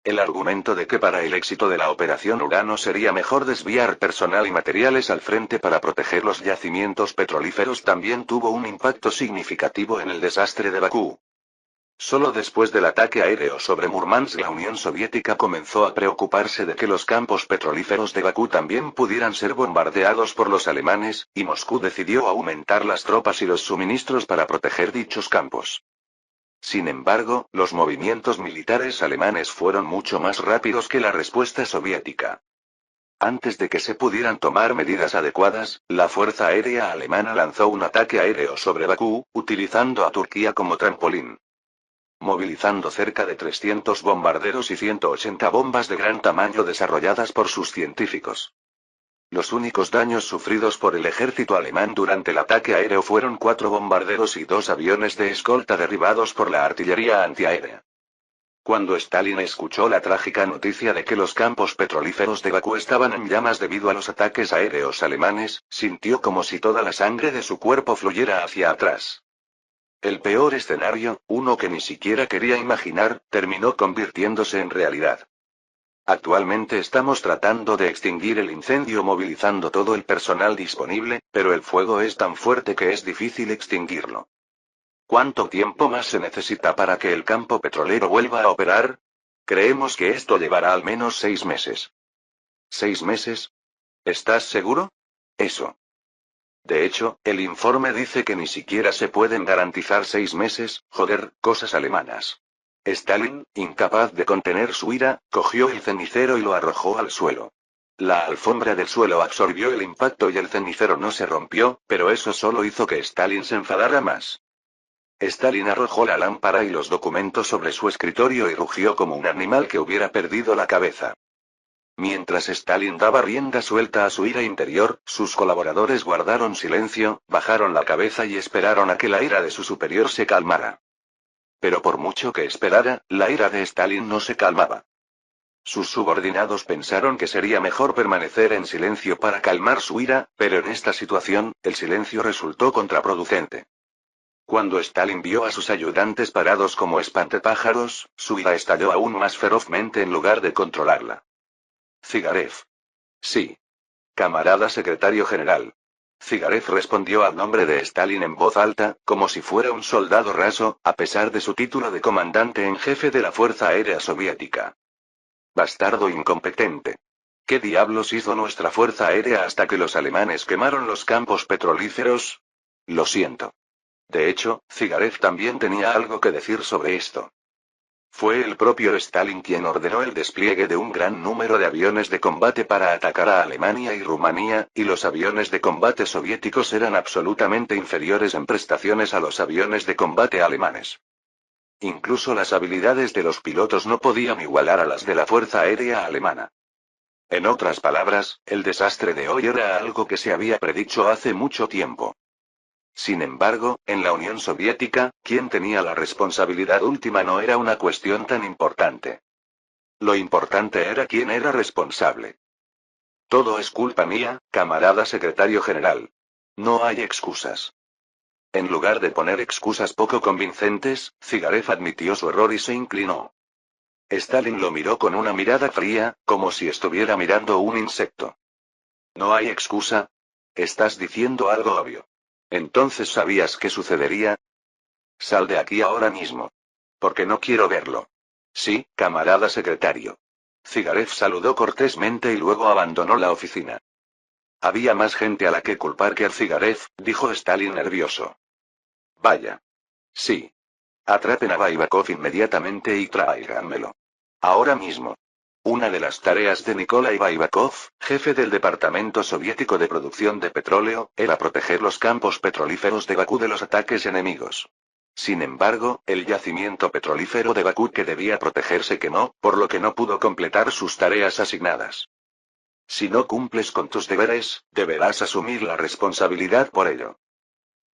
El argumento de que para el éxito de la Operación Urano sería mejor desviar personal y materiales al frente para proteger los yacimientos petrolíferos también tuvo un impacto significativo en el desastre de Bakú. Solo después del ataque aéreo sobre Murmansk la Unión Soviética comenzó a preocuparse de que los campos petrolíferos de Bakú también pudieran ser bombardeados por los alemanes, y Moscú decidió aumentar las tropas y los suministros para proteger dichos campos. Sin embargo, los movimientos militares alemanes fueron mucho más rápidos que la respuesta soviética. Antes de que se pudieran tomar medidas adecuadas, la Fuerza Aérea Alemana lanzó un ataque aéreo sobre Bakú, utilizando a Turquía como trampolín. Movilizando cerca de 300 bombarderos y 180 bombas de gran tamaño desarrolladas por sus científicos. Los únicos daños sufridos por el ejército alemán durante el ataque aéreo fueron 4 bombarderos y 2 aviones de escolta derribados por la artillería antiaérea. Cuando Stalin escuchó la trágica noticia de que los campos petrolíferos de Bakú estaban en llamas debido a los ataques aéreos alemanes, sintió como si toda la sangre de su cuerpo fluyera hacia atrás. El peor escenario, uno que ni siquiera quería imaginar, terminó convirtiéndose en realidad. Actualmente estamos tratando de extinguir el incendio movilizando todo el personal disponible, pero el fuego es tan fuerte que es difícil extinguirlo. ¿Cuánto tiempo más se necesita para que el campo petrolero vuelva a operar? Creemos que esto llevará al menos 6 meses. ¿6 meses? ¿Estás seguro? Eso. De hecho, el informe dice que ni siquiera se pueden garantizar 6 meses, joder, cosas alemanas. Stalin, incapaz de contener su ira, cogió el cenicero y lo arrojó al suelo. La alfombra del suelo absorbió el impacto y el cenicero no se rompió, pero eso solo hizo que Stalin se enfadara más. Stalin arrojó la lámpara y los documentos sobre su escritorio y rugió como un animal que hubiera perdido la cabeza. Mientras Stalin daba rienda suelta a su ira interior, sus colaboradores guardaron silencio, bajaron la cabeza y esperaron a que la ira de su superior se calmara. Pero por mucho que esperara, la ira de Stalin no se calmaba. Sus subordinados pensaron que sería mejor permanecer en silencio para calmar su ira, pero en esta situación, el silencio resultó contraproducente. Cuando Stalin vio a sus ayudantes parados como espantapájaros, su ira estalló aún más ferozmente en lugar de controlarla. Zigarev. Sí. Camarada secretario general. Zigarev respondió al nombre de Stalin en voz alta, como si fuera un soldado raso, a pesar de su título de comandante en jefe de la Fuerza Aérea Soviética. Bastardo incompetente. ¿Qué diablos hizo nuestra fuerza aérea hasta que los alemanes quemaron los campos petrolíferos? Lo siento. De hecho, Zigarev también tenía algo que decir sobre esto. Fue el propio Stalin quien ordenó el despliegue de un gran número de aviones de combate para atacar a Alemania y Rumanía, y los aviones de combate soviéticos eran absolutamente inferiores en prestaciones a los aviones de combate alemanes. Incluso las habilidades de los pilotos no podían igualar a las de la Fuerza Aérea Alemana. En otras palabras, el desastre de hoy era algo que se había predicho hace mucho tiempo. Sin embargo, en la Unión Soviética, quien tenía la responsabilidad última no era una cuestión tan importante. Lo importante era quién era responsable. Todo es culpa mía, camarada secretario general. No hay excusas. En lugar de poner excusas poco convincentes, Zigarev admitió su error y se inclinó. Stalin lo miró con una mirada fría, como si estuviera mirando un insecto. ¿No hay excusa? Estás diciendo algo obvio. ¿Entonces sabías qué sucedería? Sal de aquí ahora mismo. Porque no quiero verlo. Sí, camarada secretario. Zigarev saludó cortésmente y luego abandonó la oficina. Había más gente a la que culpar que a Zigarev, dijo Stalin nervioso. Vaya. Sí. Atrapen a Baibakov inmediatamente y tráiganmelo. Ahora mismo. Una de las tareas de Nikolai Baibakov, jefe del Departamento Soviético de Producción de Petróleo, era proteger los campos petrolíferos de Bakú de los ataques enemigos. Sin embargo, el yacimiento petrolífero de Bakú que debía protegerse quemó, por lo que no pudo completar sus tareas asignadas. Si no cumples con tus deberes, deberás asumir la responsabilidad por ello.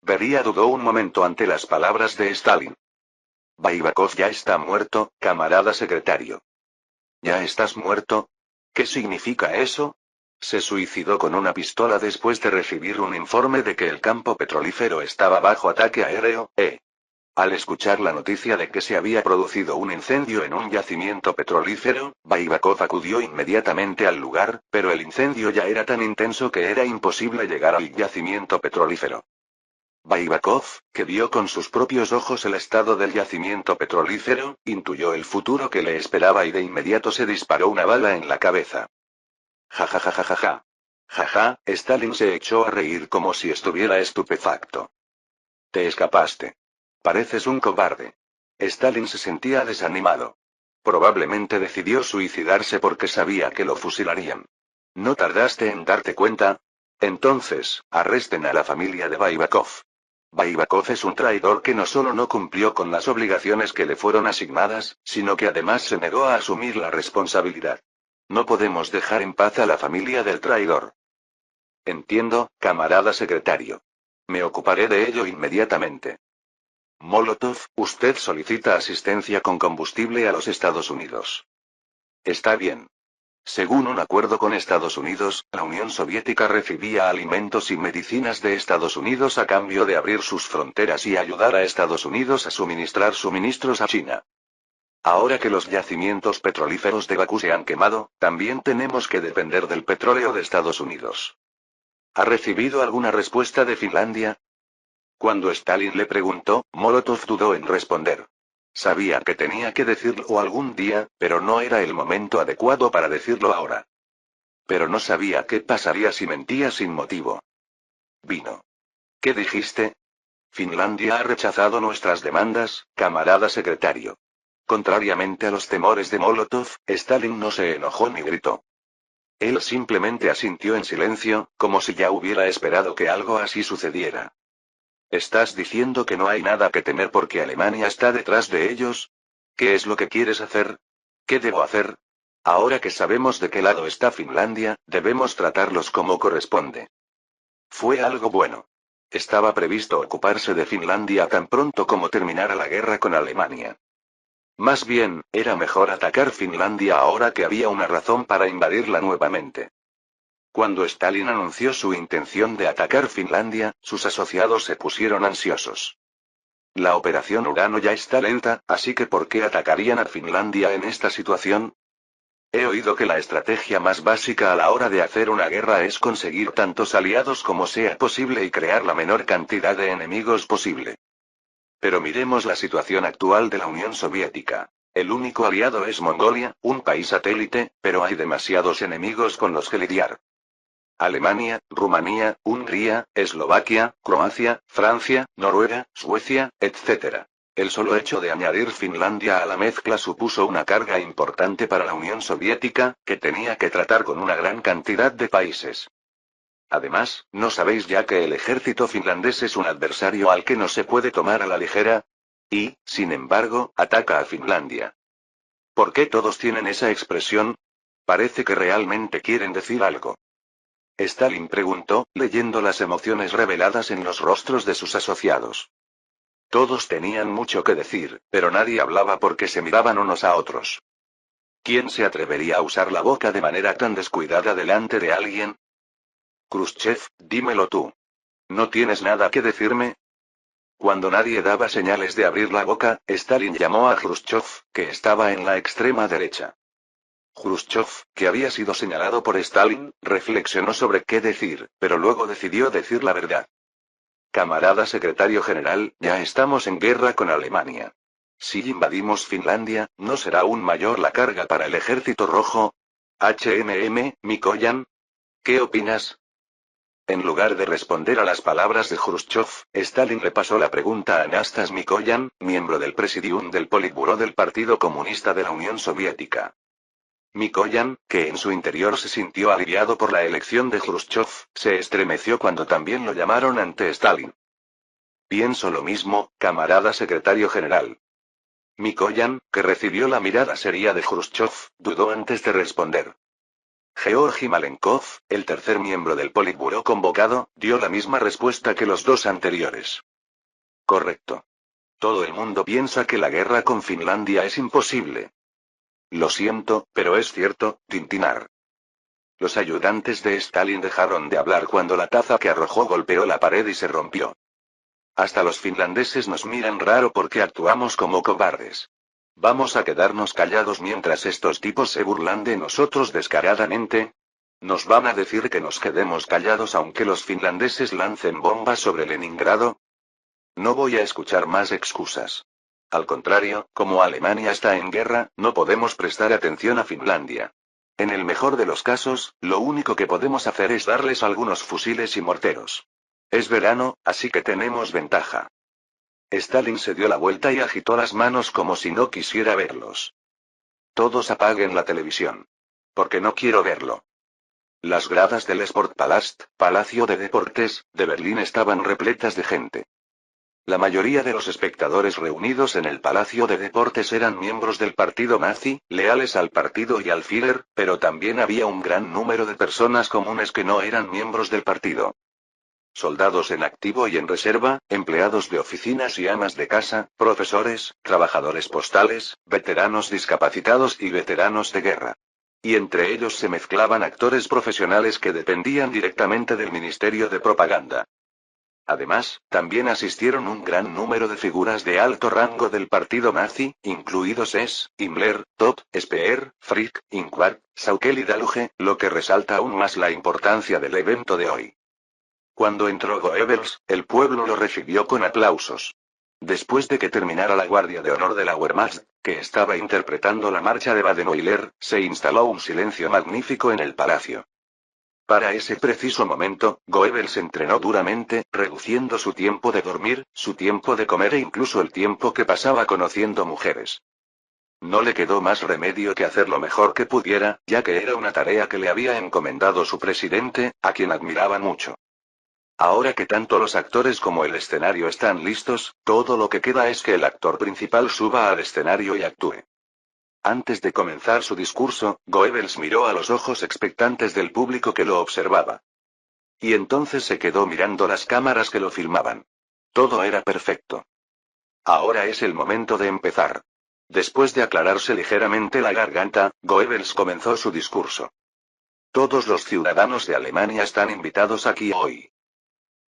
Beria dudó un momento ante las palabras de Stalin. Baibakov ya está muerto, camarada secretario. ¿Ya estás muerto? ¿Qué significa eso? Se suicidó con una pistola después de recibir un informe de que el campo petrolífero estaba bajo ataque aéreo, Al escuchar la noticia de que se había producido un incendio en un yacimiento petrolífero, Baibakov acudió inmediatamente al lugar, pero el incendio ya era tan intenso que era imposible llegar al yacimiento petrolífero. Baibakov, que vio con sus propios ojos el estado del yacimiento petrolífero, intuyó el futuro que le esperaba y de inmediato se disparó una bala en la cabeza. Ja ja ja ja ja ja. Ja ja, Stalin se echó a reír como si estuviera estupefacto. Te escapaste. Pareces un cobarde. Stalin se sentía desanimado. Probablemente decidió suicidarse porque sabía que lo fusilarían. ¿No tardaste en darte cuenta? Entonces, arresten a la familia de Baibakov. Baibakov es un traidor que no solo no cumplió con las obligaciones que le fueron asignadas, sino que además se negó a asumir la responsabilidad. No podemos dejar en paz a la familia del traidor. Entiendo, camarada secretario. Me ocuparé de ello inmediatamente. Molotov, usted solicita asistencia con combustible a los Estados Unidos. Está bien. Según un acuerdo con Estados Unidos, la Unión Soviética recibía alimentos y medicinas de Estados Unidos a cambio de abrir sus fronteras y ayudar a Estados Unidos a suministrar suministros a China. Ahora que los yacimientos petrolíferos de Bakú se han quemado, también tenemos que depender del petróleo de Estados Unidos. ¿Ha recibido alguna respuesta de Finlandia? Cuando Stalin le preguntó, Molotov dudó en responder. Sabía que tenía que decirlo algún día, pero no era el momento adecuado para decirlo ahora. Pero no sabía qué pasaría si mentía sin motivo. Vino. ¿Qué dijiste? Finlandia ha rechazado nuestras demandas, camarada secretario. Contrariamente a los temores de Molotov, Stalin no se enojó ni gritó. Él simplemente asintió en silencio, como si ya hubiera esperado que algo así sucediera. ¿Estás diciendo que no hay nada que temer porque Alemania está detrás de ellos? ¿Qué es lo que quieres hacer? ¿Qué debo hacer? Ahora que sabemos de qué lado está Finlandia, debemos tratarlos como corresponde. Fue algo bueno. Estaba previsto ocuparse de Finlandia tan pronto como terminara la guerra con Alemania. Más bien, era mejor atacar Finlandia ahora que había una razón para invadirla nuevamente. Cuando Stalin anunció su intención de atacar Finlandia, sus asociados se pusieron ansiosos. La operación Urano ya está lenta, así que ¿por qué atacarían a Finlandia en esta situación? He oído que la estrategia más básica a la hora de hacer una guerra es conseguir tantos aliados como sea posible y crear la menor cantidad de enemigos posible. Pero miremos la situación actual de la Unión Soviética. El único aliado es Mongolia, un país satélite, pero hay demasiados enemigos con los que lidiar. Alemania, Rumanía, Hungría, Eslovaquia, Croacia, Francia, Noruega, Suecia, etc. El solo hecho de añadir Finlandia a la mezcla supuso una carga importante para la Unión Soviética, que tenía que tratar con una gran cantidad de países. Además, ¿no sabéis ya que el ejército finlandés es un adversario al que no se puede tomar a la ligera? Y, sin embargo, ataca a Finlandia. ¿Por qué todos tienen esa expresión? Parece que realmente quieren decir algo. Stalin preguntó, leyendo las emociones reveladas en los rostros de sus asociados. Todos tenían mucho que decir, pero nadie hablaba porque se miraban unos a otros. ¿Quién se atrevería a usar la boca de manera tan descuidada delante de alguien? Khrushchev, dímelo tú. ¿No tienes nada que decirme? Cuando nadie daba señales de abrir la boca, Stalin llamó a Khrushchev, que estaba en la extrema derecha. Khrushchev, que había sido señalado por Stalin, reflexionó sobre qué decir, pero luego decidió decir la verdad. Camarada secretario general, ya estamos en guerra con Alemania. Si invadimos Finlandia, ¿no será aún mayor la carga para el ejército rojo? Mikoyan. ¿Qué opinas? En lugar de responder a las palabras de Khrushchev, Stalin le pasó la pregunta a Anastas Mikoyan, miembro del Presidium del Politburó del Partido Comunista de la Unión Soviética. Mikoyan, que en su interior se sintió aliviado por la elección de Khrushchev, se estremeció cuando también lo llamaron ante Stalin. Pienso lo mismo, camarada secretario general. Mikoyan, que recibió la mirada seria de Khrushchev, dudó antes de responder. Georgi Malenkov, el tercer miembro del Politburó convocado, dio la misma respuesta que los dos anteriores. Correcto. Todo el mundo piensa que la guerra con Finlandia es imposible. Lo siento, pero es cierto, tintinar. Los ayudantes de Stalin dejaron de hablar cuando la taza que arrojó golpeó la pared y se rompió. Hasta los finlandeses nos miran raro porque actuamos como cobardes. ¿Vamos a quedarnos callados mientras estos tipos se burlan de nosotros descaradamente? ¿Nos van a decir que nos quedemos callados aunque los finlandeses lancen bombas sobre Leningrado? No voy a escuchar más excusas. Al contrario, como Alemania está en guerra, no podemos prestar atención a Finlandia. En el mejor de los casos, lo único que podemos hacer es darles algunos fusiles y morteros. Es verano, así que tenemos ventaja. Stalin se dio la vuelta y agitó las manos como si no quisiera verlos. Todos apaguen la televisión. Porque no quiero verlo. Las gradas del Sportpalast, Palacio de Deportes, de Berlín estaban repletas de gente. La mayoría de los espectadores reunidos en el Palacio de Deportes eran miembros del partido nazi, leales al partido y al Führer, pero también había un gran número de personas comunes que no eran miembros del partido. Soldados en activo y en reserva, empleados de oficinas y amas de casa, profesores, trabajadores postales, veteranos discapacitados y veteranos de guerra. Y entre ellos se mezclaban actores profesionales que dependían directamente del Ministerio de Propaganda. Además, también asistieron un gran número de figuras de alto rango del partido nazi, incluidos Himmler, Top, Speer, Frick, Inquart, Saukel y Daluge, lo que resalta aún más la importancia del evento de hoy. Cuando entró Goebbels, el pueblo lo recibió con aplausos. Después de que terminara la Guardia de Honor de la Wehrmacht, que estaba interpretando la marcha de Badenweiler, se instaló un silencio magnífico en el palacio. Para ese preciso momento, Goebbels entrenó duramente, reduciendo su tiempo de dormir, su tiempo de comer e incluso el tiempo que pasaba conociendo mujeres. No le quedó más remedio que hacer lo mejor que pudiera, ya que era una tarea que le había encomendado su presidente, a quien admiraba mucho. Ahora que tanto los actores como el escenario están listos, todo lo que queda es que el actor principal suba al escenario y actúe. Antes de comenzar su discurso, Goebbels miró a los ojos expectantes del público que lo observaba. Y entonces se quedó mirando las cámaras que lo filmaban. Todo era perfecto. Ahora es el momento de empezar. Después de aclararse ligeramente la garganta, Goebbels comenzó su discurso. Todos los ciudadanos de Alemania están invitados aquí hoy.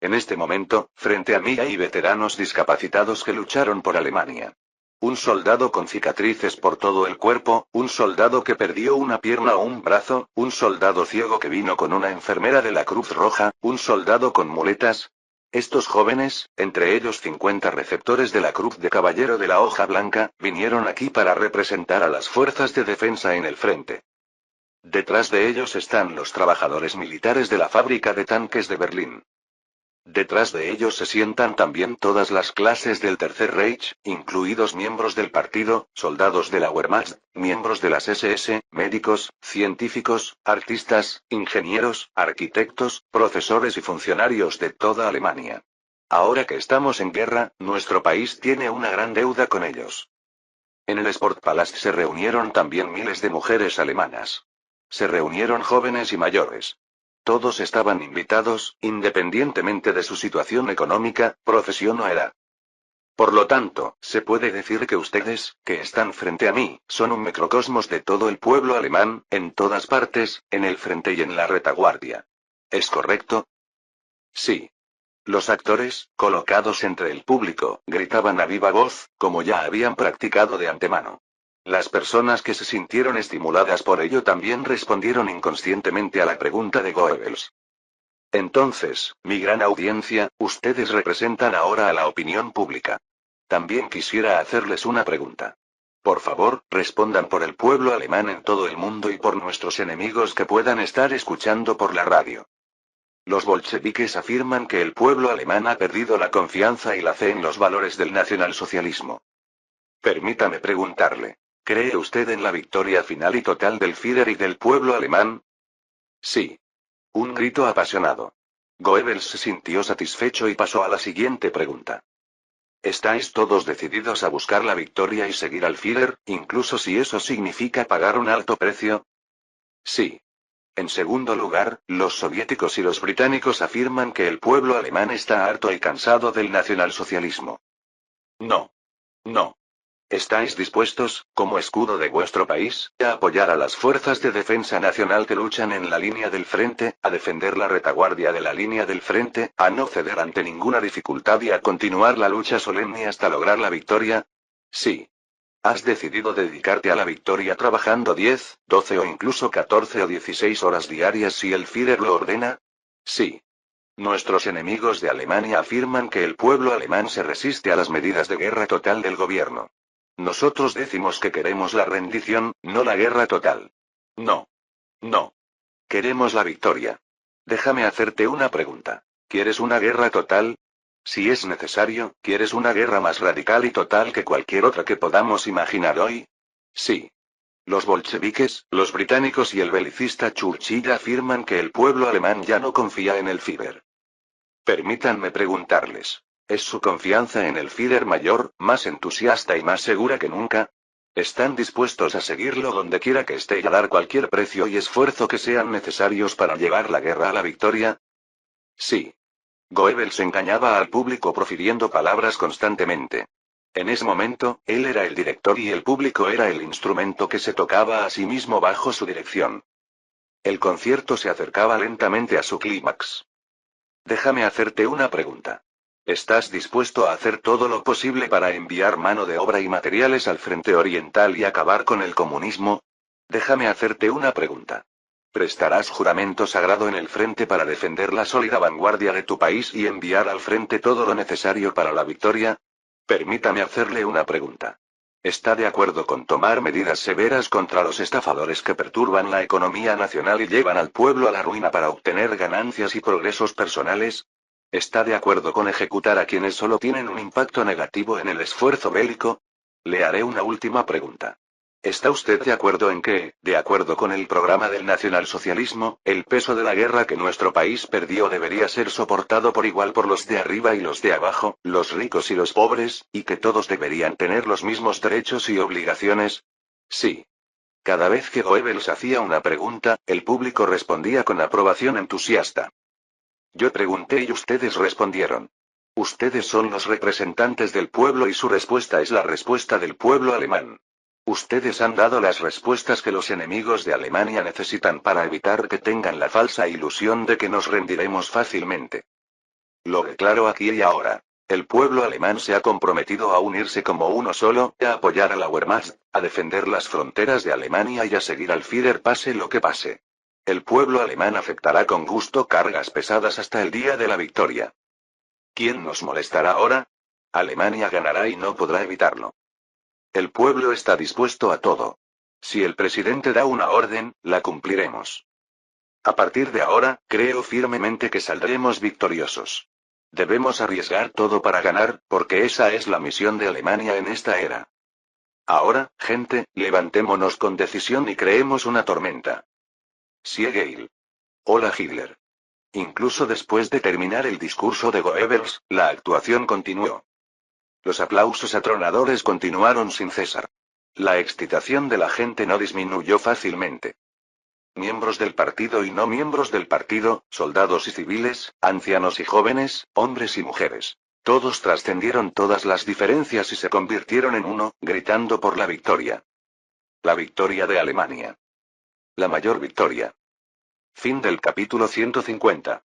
En este momento, frente a mí hay veteranos discapacitados que lucharon por Alemania. Un soldado con cicatrices por todo el cuerpo, un soldado que perdió una pierna o un brazo, un soldado ciego que vino con una enfermera de la Cruz Roja, un soldado con muletas. Estos jóvenes, entre ellos 50 receptores de la Cruz de Caballero de la Hoja Blanca, vinieron aquí para representar a las fuerzas de defensa en el frente. Detrás de ellos están los trabajadores militares de la fábrica de tanques de Berlín. Detrás de ellos se sientan también todas las clases del Tercer Reich, incluidos miembros del partido, soldados de la Wehrmacht, miembros de las SS, médicos, científicos, artistas, ingenieros, arquitectos, profesores y funcionarios de toda Alemania. Ahora que estamos en guerra, nuestro país tiene una gran deuda con ellos. En el Sportpalast se reunieron también miles de mujeres alemanas. Se reunieron jóvenes y mayores. Todos estaban invitados, independientemente de su situación económica, profesión o edad. Por lo tanto, se puede decir que ustedes, que están frente a mí, son un microcosmos de todo el pueblo alemán, en todas partes, en el frente y en la retaguardia. ¿Es correcto? Sí. Los actores, colocados entre el público, gritaban a viva voz, como ya habían practicado de antemano. Las personas que se sintieron estimuladas por ello también respondieron inconscientemente a la pregunta de Goebbels. Entonces, mi gran audiencia, ustedes representan ahora a la opinión pública. También quisiera hacerles una pregunta. Por favor, respondan por el pueblo alemán en todo el mundo y por nuestros enemigos que puedan estar escuchando por la radio. Los bolcheviques afirman que el pueblo alemán ha perdido la confianza y la fe en los valores del nacionalsocialismo. Permítame preguntarle. ¿Cree usted en la victoria final y total del Führer y del pueblo alemán? Sí. Un grito apasionado. Goebbels se sintió satisfecho y pasó a la siguiente pregunta. ¿Estáis todos decididos a buscar la victoria y seguir al Führer, incluso si eso significa pagar un alto precio? Sí. En segundo lugar, los soviéticos y los británicos afirman que el pueblo alemán está harto y cansado del nacionalsocialismo. No. No. ¿Estáis dispuestos, como escudo de vuestro país, a apoyar a las fuerzas de defensa nacional que luchan en la línea del frente, a defender la retaguardia de la línea del frente, a no ceder ante ninguna dificultad y a continuar la lucha solemne hasta lograr la victoria? Sí. ¿Has decidido dedicarte a la victoria trabajando 10, 12 o incluso 14 o 16 horas diarias si el Führer lo ordena? Sí. Nuestros enemigos de Alemania afirman que el pueblo alemán se resiste a las medidas de guerra total del gobierno. Nosotros decimos que queremos la rendición, no la guerra total. No. No. Queremos la victoria. Déjame hacerte una pregunta. ¿Quieres una guerra total? Si es necesario, ¿quieres una guerra más radical y total que cualquier otra que podamos imaginar hoy? Sí. Los bolcheviques, los británicos y el belicista Churchill afirman que el pueblo alemán ya no confía en el Führer. Permítanme preguntarles. ¿Es su confianza en el Führer mayor, más entusiasta y más segura que nunca? ¿Están dispuestos a seguirlo donde quiera que esté y a dar cualquier precio y esfuerzo que sean necesarios para llevar la guerra a la victoria? Sí. Goebbels engañaba al público profiriendo palabras constantemente. En ese momento, él era el director y el público era el instrumento que se tocaba a sí mismo bajo su dirección. El concierto se acercaba lentamente a su clímax. Déjame hacerte una pregunta. ¿Estás dispuesto a hacer todo lo posible para enviar mano de obra y materiales al frente oriental y acabar con el comunismo? Déjame hacerte una pregunta. ¿Prestarás juramento sagrado en el frente para defender la sólida vanguardia de tu país y enviar al frente todo lo necesario para la victoria? Permítame hacerle una pregunta. ¿Está de acuerdo con tomar medidas severas contra los estafadores que perturban la economía nacional y llevan al pueblo a la ruina para obtener ganancias y progresos personales? ¿Está de acuerdo con ejecutar a quienes solo tienen un impacto negativo en el esfuerzo bélico? Le haré una última pregunta. ¿Está usted de acuerdo en que, de acuerdo con el programa del nacionalsocialismo, el peso de la guerra que nuestro país perdió debería ser soportado por igual por los de arriba y los de abajo, los ricos y los pobres, y que todos deberían tener los mismos derechos y obligaciones? Sí. Cada vez que Goebbels hacía una pregunta, el público respondía con aprobación entusiasta. Yo pregunté y ustedes respondieron. Ustedes son los representantes del pueblo y su respuesta es la respuesta del pueblo alemán. Ustedes han dado las respuestas que los enemigos de Alemania necesitan para evitar que tengan la falsa ilusión de que nos rendiremos fácilmente. Lo declaro aquí y ahora. El pueblo alemán se ha comprometido a unirse como uno solo, a apoyar a la Wehrmacht, a defender las fronteras de Alemania y a seguir al Führer pase lo que pase. El pueblo alemán aceptará con gusto cargas pesadas hasta el día de la victoria. ¿Quién nos molestará ahora? Alemania ganará y no podrá evitarlo. El pueblo está dispuesto a todo. Si el presidente da una orden, la cumpliremos. A partir de ahora, creo firmemente que saldremos victoriosos. Debemos arriesgar todo para ganar, porque esa es la misión de Alemania en esta era. Ahora, gente, levantémonos con decisión y creemos una tormenta. Siegel. Hola Hitler. Incluso después de terminar el discurso de Goebbels, la actuación continuó. Los aplausos atronadores continuaron sin cesar. La excitación de la gente no disminuyó fácilmente. Miembros del partido y no miembros del partido, soldados y civiles, ancianos y jóvenes, hombres y mujeres. Todos trascendieron todas las diferencias y se convirtieron en uno, gritando por la victoria. La victoria de Alemania. La mayor victoria. Fin del capítulo 150.